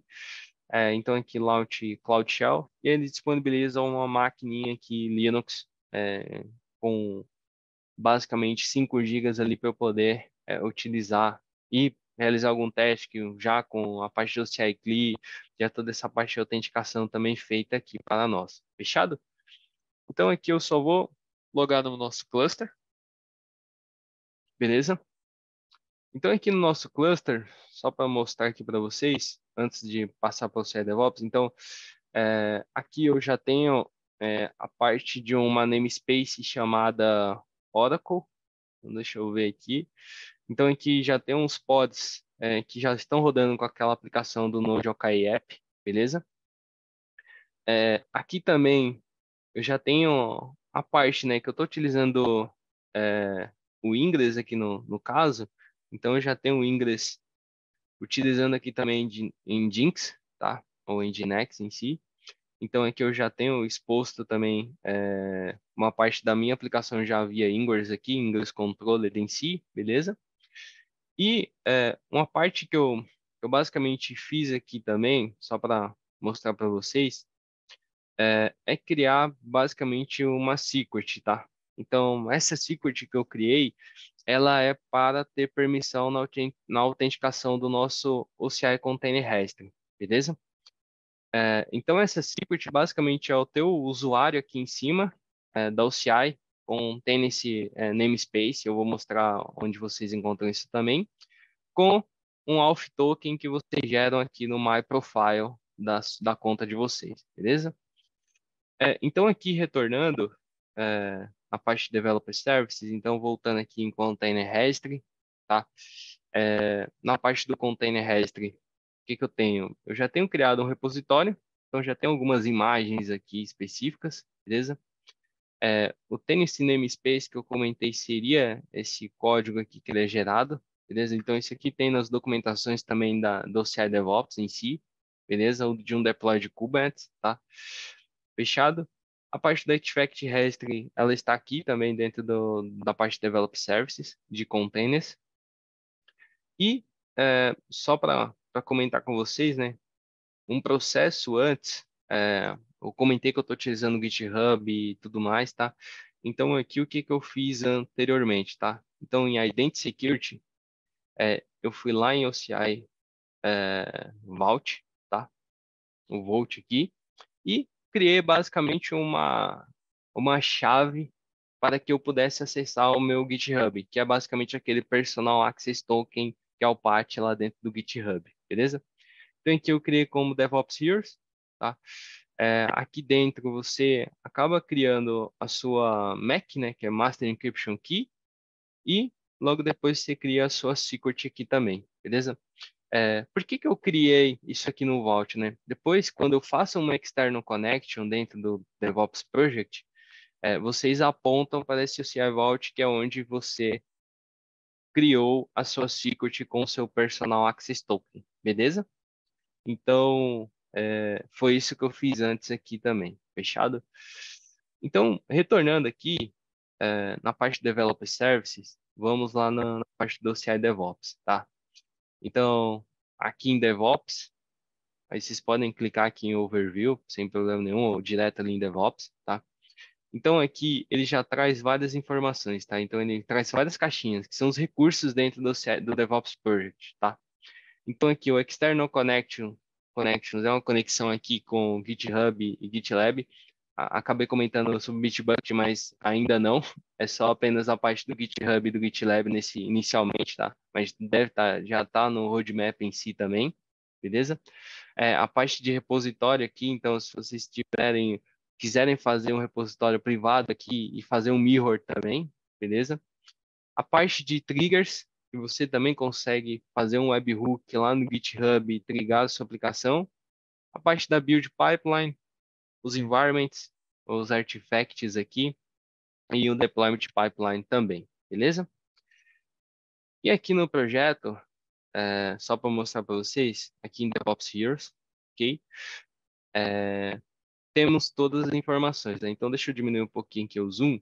Então, aqui Launch Cloud Shell. E ele disponibiliza uma maquininha aqui Linux com basicamente 5 gigas ali para eu poder utilizar e realizar algum teste já com a parte do CI/CD, já toda essa parte de autenticação também feita aqui para nós. Fechado? Então aqui eu só vou logar no nosso cluster, beleza? Então aqui no nosso cluster, só para mostrar aqui para vocês, antes de passar para o CI DevOps, então aqui eu já tenho a parte de uma namespace chamada Oracle, Então, deixa eu ver aqui. Então, aqui já tem uns pods que já estão rodando com aquela aplicação do Node.js App, beleza? Aqui também eu já tenho a parte, né, que eu estou utilizando o Ingress aqui no caso. Então, eu já tenho o Ingress utilizando aqui também em Nginx, tá? Ou em Nginx em si. Então, aqui eu já tenho exposto também uma parte da minha aplicação já via Ingress aqui, Ingress Controller em si, beleza? E uma parte que eu basicamente fiz aqui também, só para mostrar para vocês, é criar basicamente uma secret, tá? Então, essa secret que eu criei, ela é para ter permissão na autenticação do nosso OCI Container Registry, beleza? Então, essa secret basicamente é o teu usuário aqui em cima da OCI, contém esse namespace, eu vou mostrar onde vocês encontram isso também, com um auth token que vocês geram aqui no My Profile da conta de vocês, beleza? Então, aqui retornando a parte de Developer Services, então voltando aqui em Container Registry, tá? Na parte do Container Registry, o que que eu tenho? Eu já tenho criado um repositório, então já tenho algumas imagens aqui específicas, beleza? O Tennessee Namespace que eu comentei seria esse código aqui que ele é gerado, beleza? Então, isso aqui tem nas documentações também do CI DevOps em si, beleza? Ou de um deploy de Kubernetes, tá? Fechado? A parte da Artifact Registry, ela está aqui também dentro da parte de Develop Services, de containers. E, só para comentar com vocês, né? Um processo antes, eu comentei que eu estou utilizando o GitHub e tudo mais, tá? Então, aqui o que que eu fiz anteriormente, tá? Então, em Identity Security, eu fui lá em OCI Vault, tá? O Vault aqui, e criei basicamente uma chave para que eu pudesse acessar o meu GitHub, que é basicamente aquele Personal Access Token, que é o patch lá dentro do GitHub, beleza? Então, aqui eu criei como DevOps Heroes, tá? Aqui dentro você acaba criando a sua MAC, né, que é Master Encryption Key, e logo depois você cria a sua secret aqui também, beleza? Por que que eu criei isso aqui no Vault, né? Depois, quando eu faço uma external connection dentro do DevOps Project, vocês apontam para esse CI Vault, que é onde você criou a sua secret com o seu Personal Access Token, beleza? Então, foi isso que eu fiz antes aqui também, fechado? Então, retornando aqui, na parte de Developer Services, vamos lá na parte do CI DevOps, tá? Então, aqui em DevOps, aí vocês podem clicar aqui em Overview, sem problema nenhum, ou direto ali em DevOps, tá? Então, aqui ele já traz várias informações, tá? Então, ele traz várias caixinhas, que são os recursos dentro do DevOps Project, tá? Então, aqui o External Connections é uma conexão aqui com GitHub e GitLab. Acabei comentando sobre o Bitbucket, mas ainda não. É só apenas a parte do GitHub e do GitLab inicialmente, tá? Mas já tá no roadmap em si também, beleza? A parte de repositório aqui, então, se vocês quiserem fazer um repositório privado aqui e fazer um mirror também, beleza? A parte de triggers, que você também consegue fazer um webhook lá no GitHub e triggar a sua aplicação. A parte da build pipeline, os environments, os artifacts aqui e o deployment pipeline também, beleza? E aqui no projeto, só para mostrar para vocês, aqui em DevOps Heroes, ok? Temos todas as informações, né? Então, deixa eu diminuir um pouquinho aqui o zoom.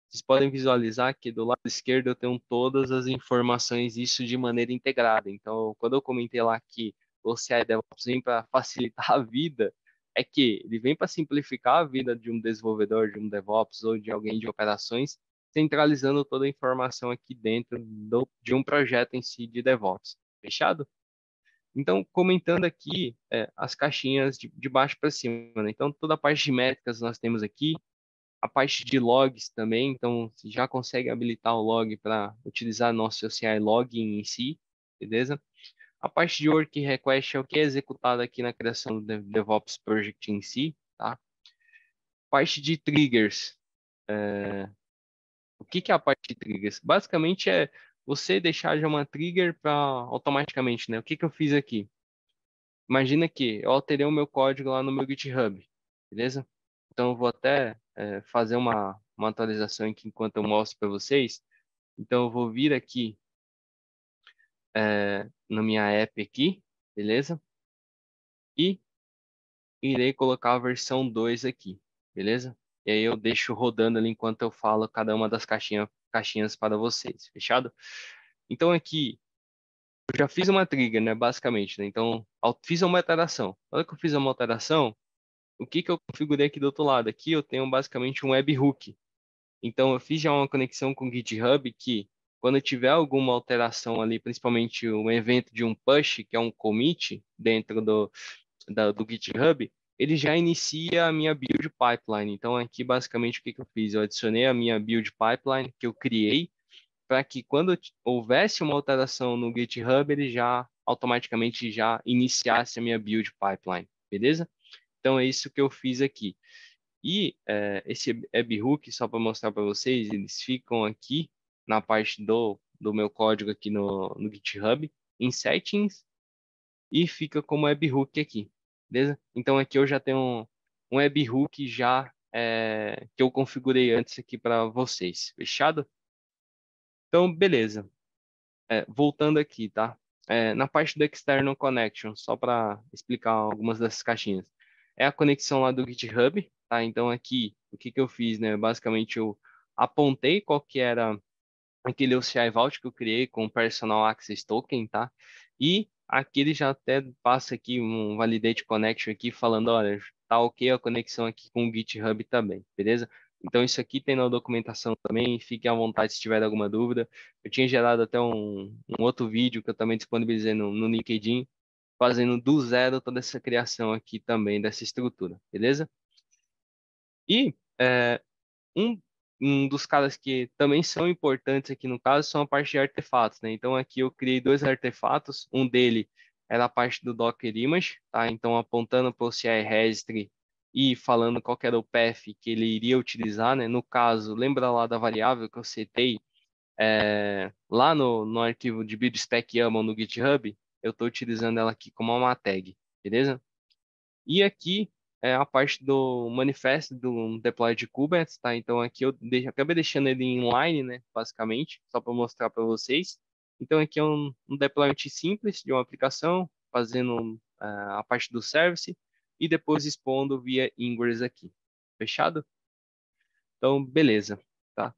Vocês podem visualizar que do lado esquerdo eu tenho todas as informações, isso de maneira integrada. Então, quando eu comentei lá que o CI DevOps vem para facilitar a vida, é que ele vem para simplificar a vida de um desenvolvedor, de um DevOps ou de alguém de operações, centralizando toda a informação aqui dentro de um projeto em si de DevOps. Fechado? Então, comentando aqui as caixinhas de baixo para cima, né? Então, toda a parte de métricas nós temos aqui, a parte de logs também, então você já consegue habilitar o log para utilizar nosso CI login em si, beleza? A parte de work request é o que é executado aqui na criação do DevOps Project em si, tá? Parte de triggers, O que que é a parte de triggers? Basicamente é você deixar já uma trigger para automaticamente, né? O que que eu fiz aqui? Imagina que eu alterei o meu código lá no meu GitHub, beleza? Então eu vou até fazer uma atualização aqui enquanto eu mostro para vocês. Então eu vou vir aqui na minha app aqui, beleza? E irei colocar a versão 2 aqui, beleza? E aí eu deixo rodando ali enquanto eu falo cada uma das caixinhas para vocês, fechado? Então aqui eu já fiz uma trigger, né, basicamente, né? Então fiz uma alteração. Na hora que eu fiz uma alteração, o que que eu configurei aqui do outro lado? Aqui eu tenho basicamente um webhook. Então eu fiz já uma conexão com o GitHub que quando tiver alguma alteração ali, principalmente um evento de um push, que é um commit dentro do GitHub, ele já inicia a minha build pipeline. Então, aqui, basicamente, o que que eu fiz? Eu adicionei a minha build pipeline que eu criei para que quando houvesse uma alteração no GitHub, ele já automaticamente já iniciasse a minha build pipeline, beleza? Então, é isso que eu fiz aqui. E esse webhook, só para mostrar para vocês, eles ficam aqui na parte do meu código aqui no GitHub, em settings, e fica como webhook aqui, beleza? Então aqui eu já tenho um webhook já que eu configurei antes aqui para vocês, fechado? Então, beleza. Voltando aqui, tá? Na parte do External Connection, só para explicar algumas dessas caixinhas. É a conexão lá do GitHub, tá? Então aqui, o que que eu fiz, né? Basicamente eu apontei qual que era aquele OCI Vault que eu criei com o Personal Access Token, tá? E aqui ele já até passa aqui um Validate Connection aqui falando, olha, tá ok a conexão aqui com o GitHub também, beleza? Então isso aqui tem na documentação também, fiquem à vontade se tiver alguma dúvida. Eu tinha gerado até um outro vídeo que eu também disponibilizei no LinkedIn, fazendo do zero toda essa criação aqui também dessa estrutura, beleza? E um, um dos caras que também são importantes aqui no caso são a parte de artefatos, né? Então aqui eu criei dois artefatos, um dele era a parte do Docker Image, tá? Então apontando para o CI Registry e falando qual que era o path que ele iria utilizar, né? No caso, lembra lá da variável que eu setei lá no arquivo de buildspec YAML no GitHub? Eu estou utilizando ela aqui como uma tag, beleza? E aqui é a parte do manifesto do deploy de Kubernetes, tá? Então aqui eu acabei deixando ele inline, né? Basicamente, só para mostrar para vocês. Então aqui é um deployment simples de uma aplicação, fazendo a parte do service e depois expondo via Ingress aqui. Fechado? Então, beleza, tá?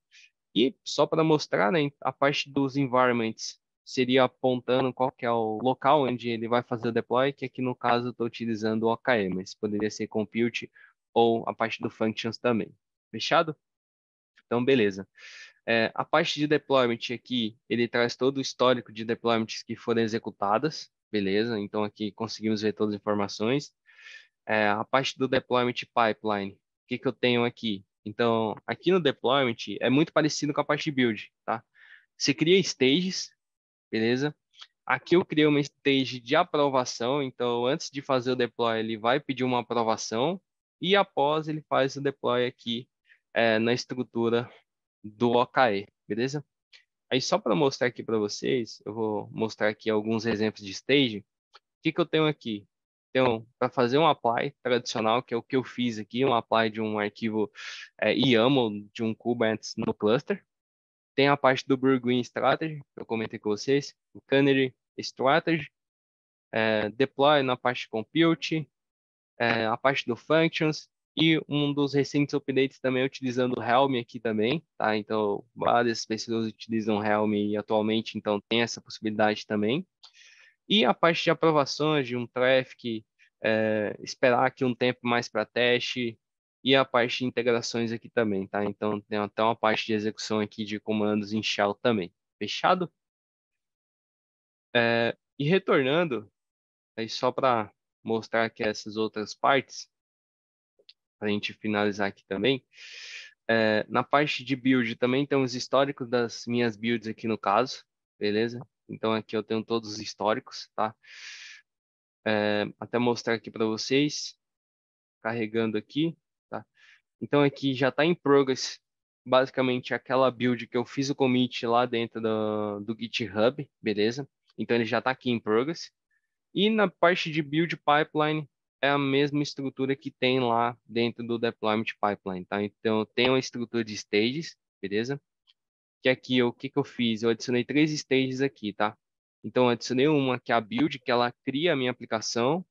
E só para mostrar, né, a parte dos environments seria apontando qual que é o local onde ele vai fazer o deploy, que aqui no caso eu estou utilizando o OKE, mas poderia ser compute ou a parte do functions também. Fechado? Então, beleza. A parte de deployment aqui, ele traz todo o histórico de deployments que foram executadas, beleza? Então aqui conseguimos ver todas as informações. A parte do deployment pipeline, o que que eu tenho aqui? Então, aqui no deployment é muito parecido com a parte de build, tá? Você cria stages, beleza? Aqui eu criei uma stage de aprovação, então antes de fazer o deploy, ele vai pedir uma aprovação e após ele faz o deploy aqui na estrutura do OKE, beleza? Aí só para mostrar aqui para vocês, eu vou mostrar aqui alguns exemplos de stage. O que que eu tenho aqui? Então, para fazer um apply tradicional, que é o que eu fiz aqui, um apply de um arquivo YAML de um Kubernetes no cluster. Tem a parte do Burgreen Strategy, que eu comentei com vocês, o Canary Strategy, Deploy na parte de Compute, a parte do Functions, e um dos recentes updates também utilizando o Helm aqui também, tá? Então, várias pessoas utilizam Helm atualmente, então tem essa possibilidade também. E a parte de aprovações de um traffic, esperar aqui um tempo mais para teste, e a parte de integrações aqui também, tá? Então tem até uma parte de execução aqui de comandos em shell também. Fechado? E retornando, aí só para mostrar aqui essas outras partes, para a gente finalizar aqui também. Na parte de build também tem os históricos das minhas builds aqui no caso, beleza? Então aqui eu tenho todos os históricos, tá? Até mostrar aqui para vocês, carregando aqui, tá? Então aqui já está em progress, basicamente aquela build que eu fiz o commit lá dentro do GitHub, beleza? Então ele já está aqui em progress. E na parte de build pipeline, é a mesma estrutura que tem lá dentro do deployment pipeline, tá? Então tem uma estrutura de stages, beleza? Que aqui, o que que eu fiz? Eu adicionei 3 stages aqui, tá? Então eu adicionei uma que é a build, que ela cria a minha aplicação.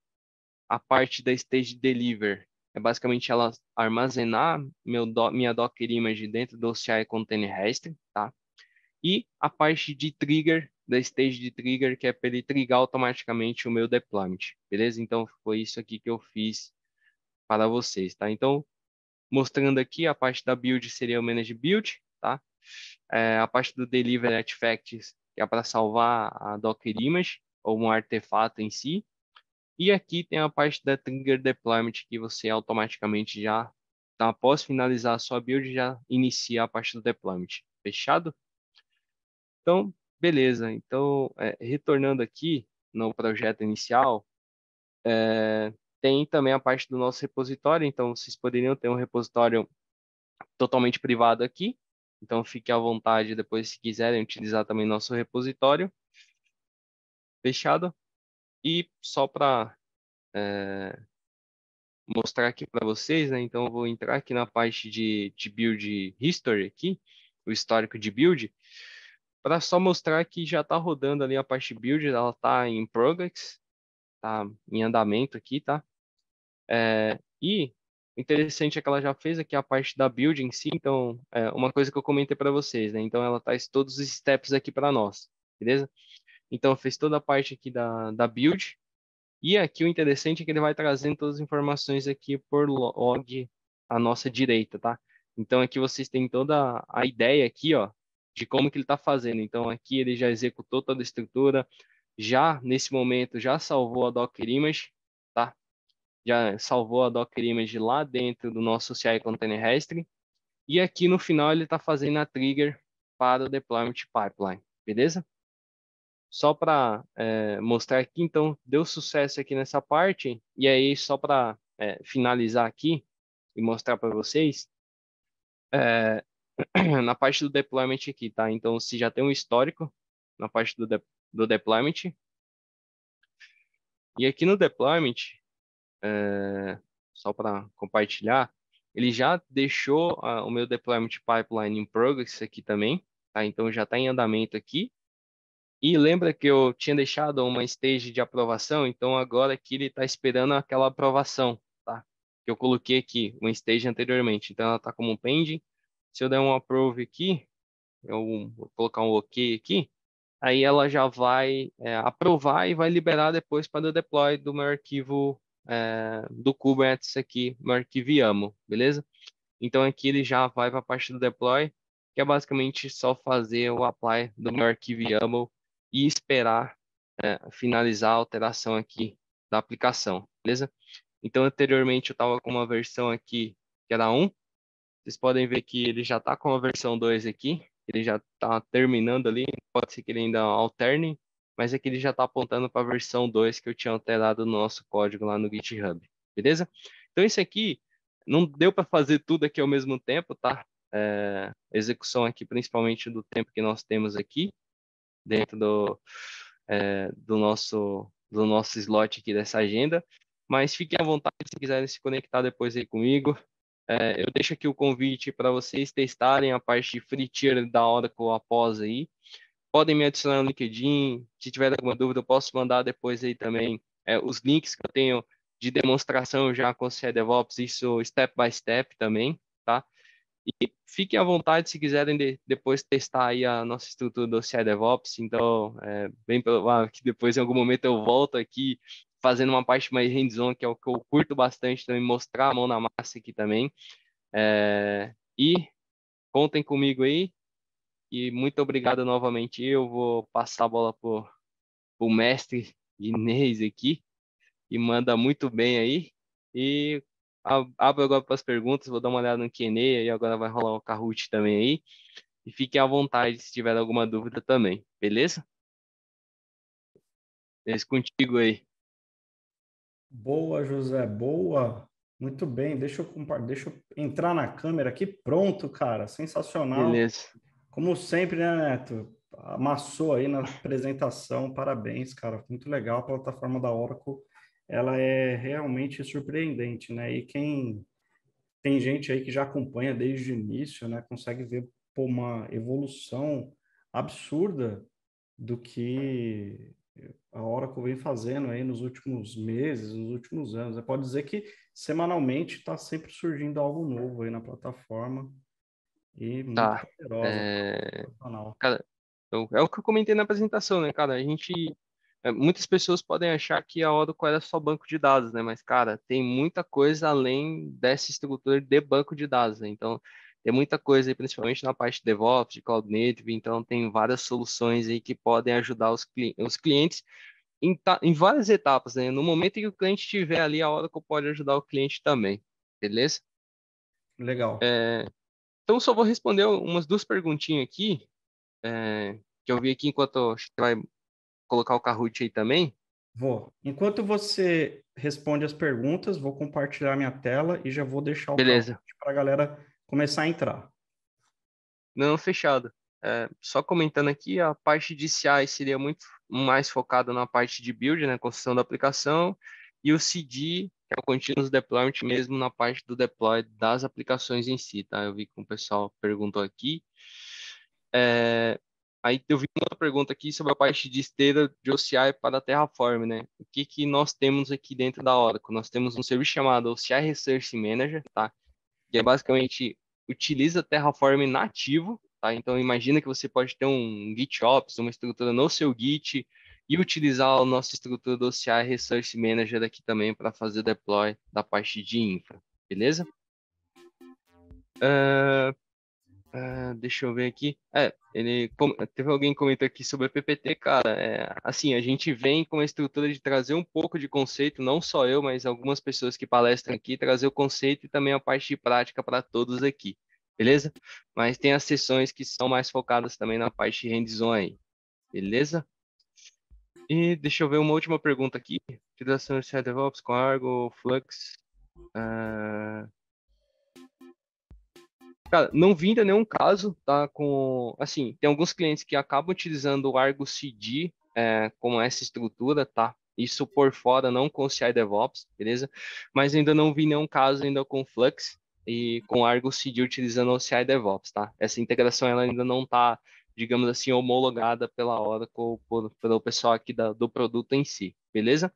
A parte da stage deliver é basicamente ela armazenar minha Docker image dentro do CI Container Registry, tá? E a parte de trigger, da stage de trigger, que é para ele trigar automaticamente o meu deployment, beleza? Então foi isso aqui que eu fiz para vocês, tá? Então, mostrando aqui, a parte da build seria o manage build, tá? A parte do deliver artifacts, que é para salvar a Docker image, ou um artefato em si. E aqui tem a parte da trigger deployment, que você automaticamente já, tá, após finalizar a sua build, já inicia a parte do deployment. Fechado? Então, beleza. Então, retornando aqui no projeto inicial, tem também a parte do nosso repositório. Então, vocês poderiam ter um repositório totalmente privado aqui. Então, fique à vontade depois, se quiserem, utilizar também nosso repositório. Fechado? E só para mostrar aqui para vocês, né? Então, eu vou entrar aqui na parte de build history aqui, o histórico de build, para só mostrar que já está rodando ali a parte build, ela está em progress, tá em andamento aqui, tá? E o interessante é que ela já fez aqui a parte da build em si, então, uma coisa que eu comentei para vocês, né? Então, ela traz todos os steps aqui para nós, beleza? Então, fez toda a parte aqui da build, e aqui o interessante é que ele vai trazendo todas as informações aqui por log à nossa direita, tá? Então, aqui vocês têm toda a ideia aqui, ó, de como que ele está fazendo. Então, aqui ele já executou toda a estrutura, já, nesse momento, já salvou a Docker Image, tá? Já salvou a Docker Image lá dentro do nosso CI Container Registry. E aqui no final ele está fazendo a trigger para o Deployment Pipeline, beleza? Só para mostrar aqui, então, deu sucesso aqui nessa parte. E aí, só para finalizar aqui e mostrar para vocês, é, na parte do deployment aqui, tá? Então, se já tem um histórico na parte do deployment. E aqui no deployment, só para compartilhar, ele já deixou o meu deployment pipeline em progress aqui também, tá? Então, já está em andamento aqui. E lembra que eu tinha deixado uma stage de aprovação, então agora aqui ele está esperando aquela aprovação, tá? Que eu coloquei aqui, uma stage anteriormente. Então ela está como um pending. Se eu der um approve aqui, eu vou colocar um OK aqui, aí ela já vai aprovar e vai liberar depois para o deploy do meu arquivo do Kubernetes aqui, meu arquivo YAML, beleza? Então aqui ele já vai para a parte do deploy, que é basicamente só fazer o apply do meu arquivo YAML e esperar finalizar a alteração aqui da aplicação, beleza? Então anteriormente eu estava com uma versão aqui que era 1, vocês podem ver que ele já está com a versão 2 aqui, ele já está terminando ali, pode ser que ele ainda alterne, mas aqui ele já está apontando para a versão 2 que eu tinha alterado no nosso código lá no GitHub, beleza? Então isso aqui não deu para fazer tudo aqui ao mesmo tempo, tá? Execução aqui principalmente do tempo que nós temos aqui dentro do nosso slot aqui dessa agenda, mas fiquem à vontade se quiserem se conectar depois aí comigo. Eu deixo aqui o convite para vocês testarem a parte de free tier da Oracle após aí. Podem me adicionar no LinkedIn. Se tiver alguma dúvida, eu posso mandar depois aí também os links que eu tenho de demonstração já com o CI DevOps, isso step by step também, tá? E fiquem à vontade se quiserem depois testar aí a nossa estrutura do CI DevOps. Então, bem provável que depois em algum momento eu volto aqui fazendo uma parte mais hands-on, que é o que eu curto bastante também, mostrar a mão na massa aqui também. E contem comigo aí. E muito obrigado novamente. Eu vou passar a bola pro mestre Inês aqui, e manda muito bem aí. E abro agora para as perguntas, vou dar uma olhada no Q&A, e agora vai rolar o Kahoot também aí. E fiquem à vontade se tiver alguma dúvida também, beleza? Contigo aí. Boa, José, boa. Muito bem, deixa eu entrar na câmera aqui. Pronto, cara, sensacional. Beleza. Como sempre, né, Neto? Amassou aí na apresentação, parabéns, cara, muito legal. A plataforma da Oracle, ela é realmente surpreendente, né? E quem tem gente aí que já acompanha desde o início, né, consegue ver pô, uma evolução absurda do que a Oracle vem fazendo aí nos últimos meses, nos últimos anos. Pode dizer que semanalmente está sempre surgindo algo novo aí na plataforma e muito Tá. poderosa, É, sensacional. cara, é o que eu comentei na apresentação, né, cara? Muitas pessoas podem achar que a Oracle era só banco de dados, né? Mas, cara, tem muita coisa além dessa estrutura de banco de dados, né? Então, tem muita coisa aí, principalmente na parte de DevOps, de Cloud Native. Então, tem várias soluções aí que podem ajudar os clientes em várias etapas, né? No momento em que o cliente estiver ali, a Oracle pode ajudar o cliente também, beleza? Legal. Então, só vou responder umas duas perguntinhas aqui, que eu vi aqui enquanto acho que vai colocar o Kahoot aí também. Vou. Enquanto você responde as perguntas, vou compartilhar minha tela e já vou deixar o carro Beleza. para a galera começar a entrar. Não, fechado. Só comentando aqui, a parte de CI seria muito mais focada na parte de build, né, construção da aplicação, e o CD, que é o Continuous Deployment mesmo, na parte do deploy das aplicações em si, tá? Eu vi que o pessoal perguntou aqui. É, Aí eu vi uma outra pergunta aqui sobre a parte de esteira de OCI para a Terraform, né? O que que nós temos aqui dentro da Oracle? Nós temos um serviço chamado OCI Resource Manager, tá? Que é basicamente utiliza Terraform nativo, tá? Então imagina que você pode ter um GitOps, uma estrutura no seu Git e utilizar a nossa estrutura do OCI Resource Manager aqui também para fazer deploy da parte de infra, beleza? Deixa eu ver aqui. Teve alguém que comentou aqui sobre a PPT, cara. Assim, a gente vem com a estrutura de trazer um pouco de conceito, não só eu, mas algumas pessoas que palestram aqui, trazer o conceito e também a parte de prática para todos aqui, beleza? Mas tem as sessões que são mais focadas também na parte de hands-on aí, beleza? E deixa eu ver uma última pergunta aqui. Utilização de DevOps com Argo, Flux. ah, Cara, não vi ainda nenhum caso, tá? Assim, tem alguns clientes que acabam utilizando o Argo CD como essa estrutura, tá? Isso por fora, não com o CI DevOps, beleza? Mas ainda não vi nenhum caso ainda com Flux e com Argo CD utilizando o CI DevOps, tá? Essa integração ela ainda não tá, digamos assim, homologada pela Oracle, pelo pessoal aqui do produto em si, beleza?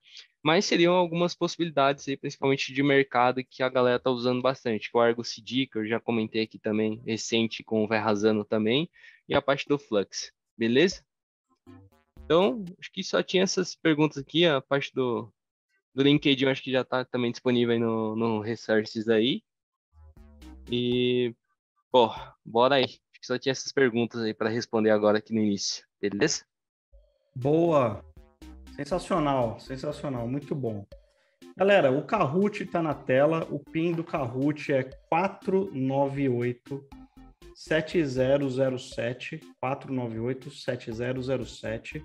Mas seriam algumas possibilidades aí, principalmente de mercado, que a galera tá usando bastante. O Argo CD, que eu já comentei aqui também, recente com o Verrazano também, e a parte do Flux, beleza? Então, acho que só tinha essas perguntas aqui, a parte do LinkedIn, eu acho que já tá também disponível aí no Resources aí. E, pô, bora aí. Acho que só tinha essas perguntas aí para responder agora aqui no início, beleza? Boa, sensacional, sensacional, muito bom. Galera, o Kahoot está na tela, o PIN do Kahoot é 498-7007, 498-7007.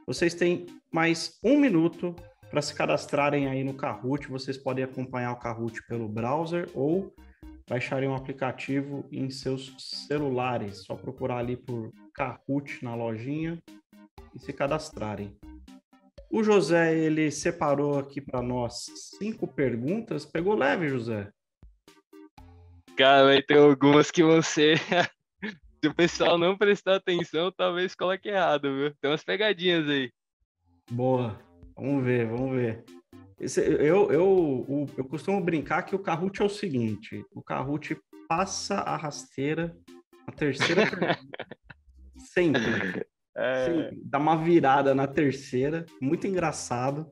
Vocês têm mais um minuto para se cadastrarem aí no Kahoot. Vocês podem acompanhar o Kahoot pelo browser ou baixarem um aplicativo em seus celulares. Só procurar ali por Kahoot na lojinha e se cadastrarem. O José, ele separou aqui para nós 5 perguntas. Pegou leve, José? Cara, vai ter algumas que vão ser. Se o pessoal não prestar atenção, talvez coloque errado, viu? Tem umas pegadinhas aí. Boa. Vamos ver, vamos ver. Eu costumo brincar que o Kahoot é o seguinte: o Kahoot passa a rasteira na terceira pergunta. Sempre. Sempre. Dá uma virada na terceira. Muito engraçado.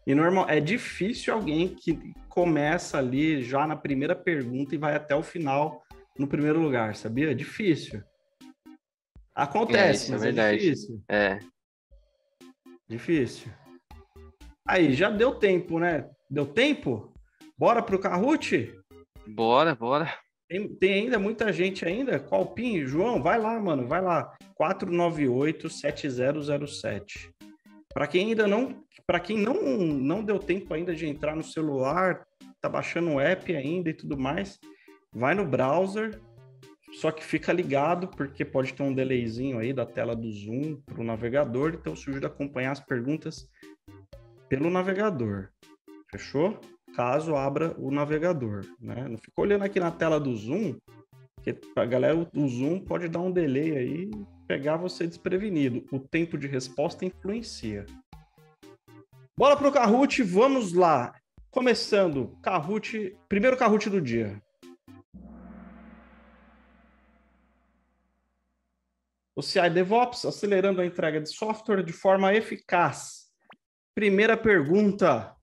E normal, é difícil alguém que começa ali já na primeira pergunta e vai até o final no primeiro lugar, sabia? É difícil. Acontece, Isso é mas é verdade. difícil. É. Difícil. Aí, já deu tempo, né? Deu tempo? Bora pro Kahoot? Bora, bora. Tem ainda muita gente ainda? Qual PIN? João, vai lá, mano, vai lá. 498-7007. Para para quem não deu tempo ainda de entrar no celular, tá baixando o app ainda e tudo mais, vai no browser, só que fica ligado, porque pode ter um delayzinho aí da tela do Zoom para o navegador, então sugiro acompanhar as perguntas pelo navegador. Fechou? Caso abra o navegador, né? Não fica olhando aqui na tela do Zoom, porque a galera, o Zoom pode dar um delay aí e pegar você desprevenido. O tempo de resposta influencia. Bola pro Kahoot, vamos lá. Começando, Kahoot, primeiro Kahoot do dia. O CI DevOps, acelerando a entrega de software de forma eficaz. Primeira pergunta.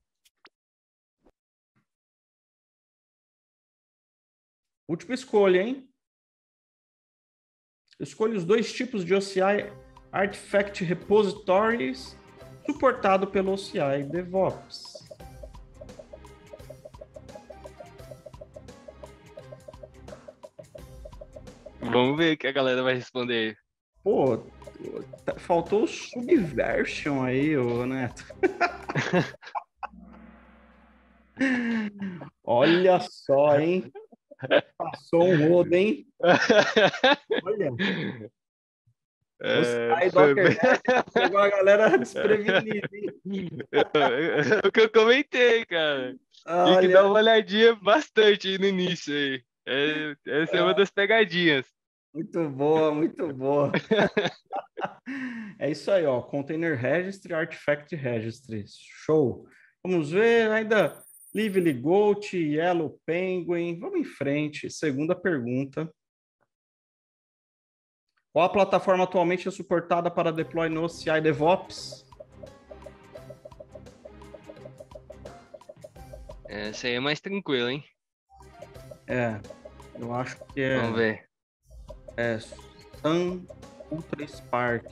Última escolha, hein? Escolha os dois tipos de OCI Artifact Repositories suportado pelo OCI DevOps. Vamos ver o que a galera vai responder. Pô, faltou o Subversion aí, ô Neto. Olha só, hein? Passou um rodo, hein? Olha. Aí, Docker pegou a galera desprevenida. O que eu comentei, cara. Tem que dar uma olhadinha bastante aí no início aí. Essa é uma das pegadinhas. Muito boa, muito boa. É isso aí, ó. Container Registry, Artifact Registry. Show. Vamos ver ainda. Lively Goat, Yellow Penguin. Vamos em frente. Segunda pergunta. Qual a plataforma atualmente é suportada para deploy no CI DevOps? Essa aí é mais tranquila, hein? Eu acho que é... Vamos ver. Sun Ultra Spark.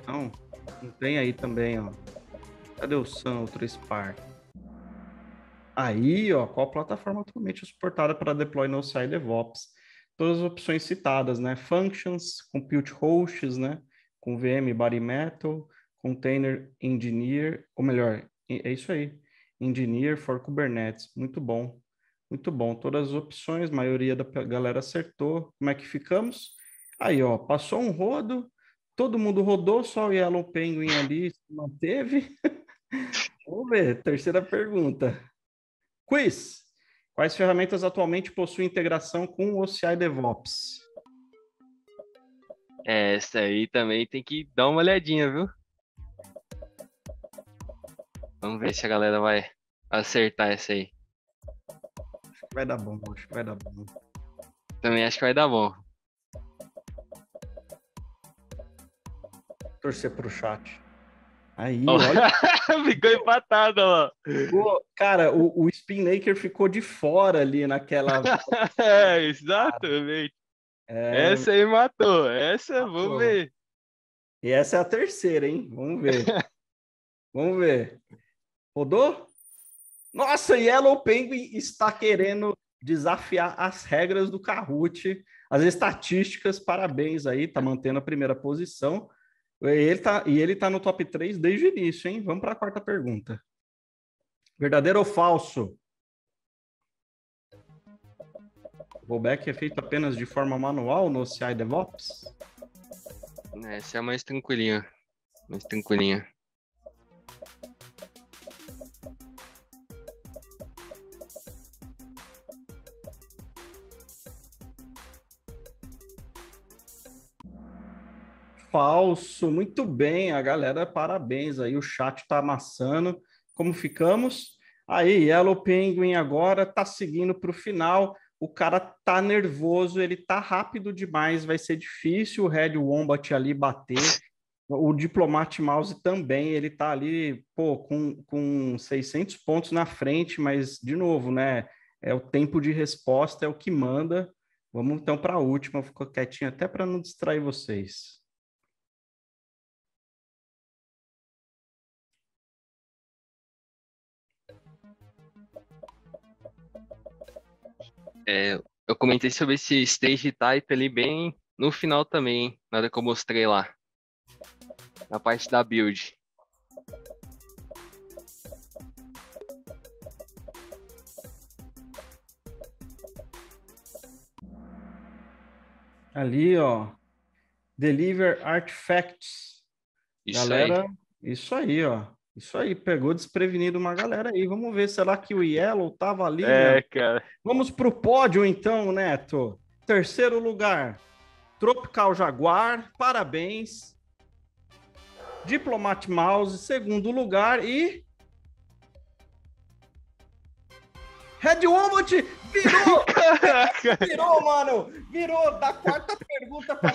Não tem aí também, ó. Cadê o Sun Ultra Spark? Aí, ó, qual plataforma atualmente é suportada para deploy no CI DevOps? Todas as opções citadas, né? Functions, Compute Hosts, né? Com VM, Body Metal, Container Engineer, ou melhor, é isso aí. Engineer for Kubernetes. Muito bom. Muito bom. Todas as opções, a maioria da galera acertou. Como é que ficamos? Aí, ó, passou um rodo, todo mundo rodou, só o Yellow Penguin ali se manteve. Vamos ver, terceira pergunta. Quiz. Quais ferramentas atualmente possuem integração com o OCI DevOps? Essa aí também tem que dar uma olhadinha, viu? Vamos ver se a galera vai acertar essa aí. Acho que vai dar bom, acho que vai dar bom. Também acho que vai dar bom. Torcer pro chat. Aí, olha. Ficou empatado, ó. Cara, o Spinnaker ficou de fora ali naquela... Exatamente. Essa aí matou. Essa, matou. Vamos ver. E essa é a terceira, hein? Vamos ver. Vamos ver. Rodou? Nossa, Yellow Penguin está querendo desafiar as regras do Kahoot, as estatísticas. Parabéns aí, tá mantendo a primeira posição. Ele tá no top 3 desde o início, hein? Vamos para a quarta pergunta. Verdadeiro ou falso? O rollback é feito apenas de forma manual no CI DevOps? Essa é a mais tranquilinha. Mais tranquilinha. Falso, muito bem, a galera, parabéns aí, o chat tá amassando. Como ficamos? Aí, Yellow Penguin agora tá seguindo para o final, o cara tá nervoso, ele tá rápido demais, vai ser difícil o Red Wombat ali bater, o Diplomat Mouse também, ele tá ali, pô, com 600 pontos na frente, mas, de novo, né, o tempo de resposta é o que manda. Vamos então para a última, ficou quietinho até para não distrair vocês. Eu comentei sobre esse stage type ali bem no final também, hein? Na hora que eu mostrei lá. Na parte da build. Ali, ó. Deliver Artifacts. Isso aí. Galera, isso aí, ó. Isso aí, pegou desprevenido uma galera aí. Vamos ver, será que o Yellow tava ali, meu? É, cara. Vamos pro pódio então, Neto. Terceiro lugar, Tropical Jaguar, parabéns. Diplomat Mouse, segundo lugar. E Red Wombat virou! Caraca. Virou, mano! Virou da quarta pergunta pra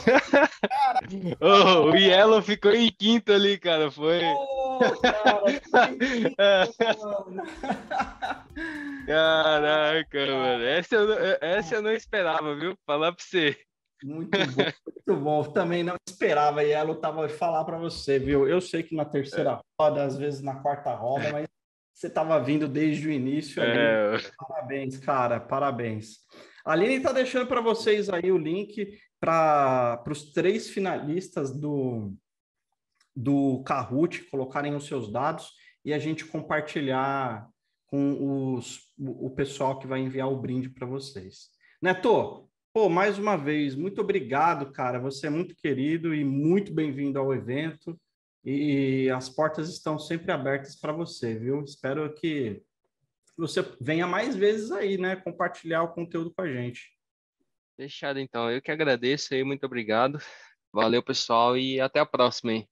Oh, o Yellow ficou em quinto ali, cara. Foi. Ô, cara, foi incrível, mano. Caraca, mano. Essa eu não esperava, viu? Falar pra você. Muito bom, muito bom. Também não esperava, e ela tava falar para você, viu? Eu sei que na terceira roda, às vezes na quarta roda, mas você estava vindo desde o início ali. É, Parabéns, cara, parabéns. A Aline está deixando para vocês aí o link para os três finalistas do Kahoot colocarem os seus dados e a gente compartilhar com o pessoal que vai enviar o brinde para vocês. Neto, pô, mais uma vez, muito obrigado, cara. Você é muito querido e muito bem-vindo ao evento. E as portas estão sempre abertas para você, viu? Espero que você venha mais vezes aí, né? Compartilhar o conteúdo com a gente. Fechado então. Eu que agradeço aí, muito obrigado. Valeu, pessoal, e até a próxima aí.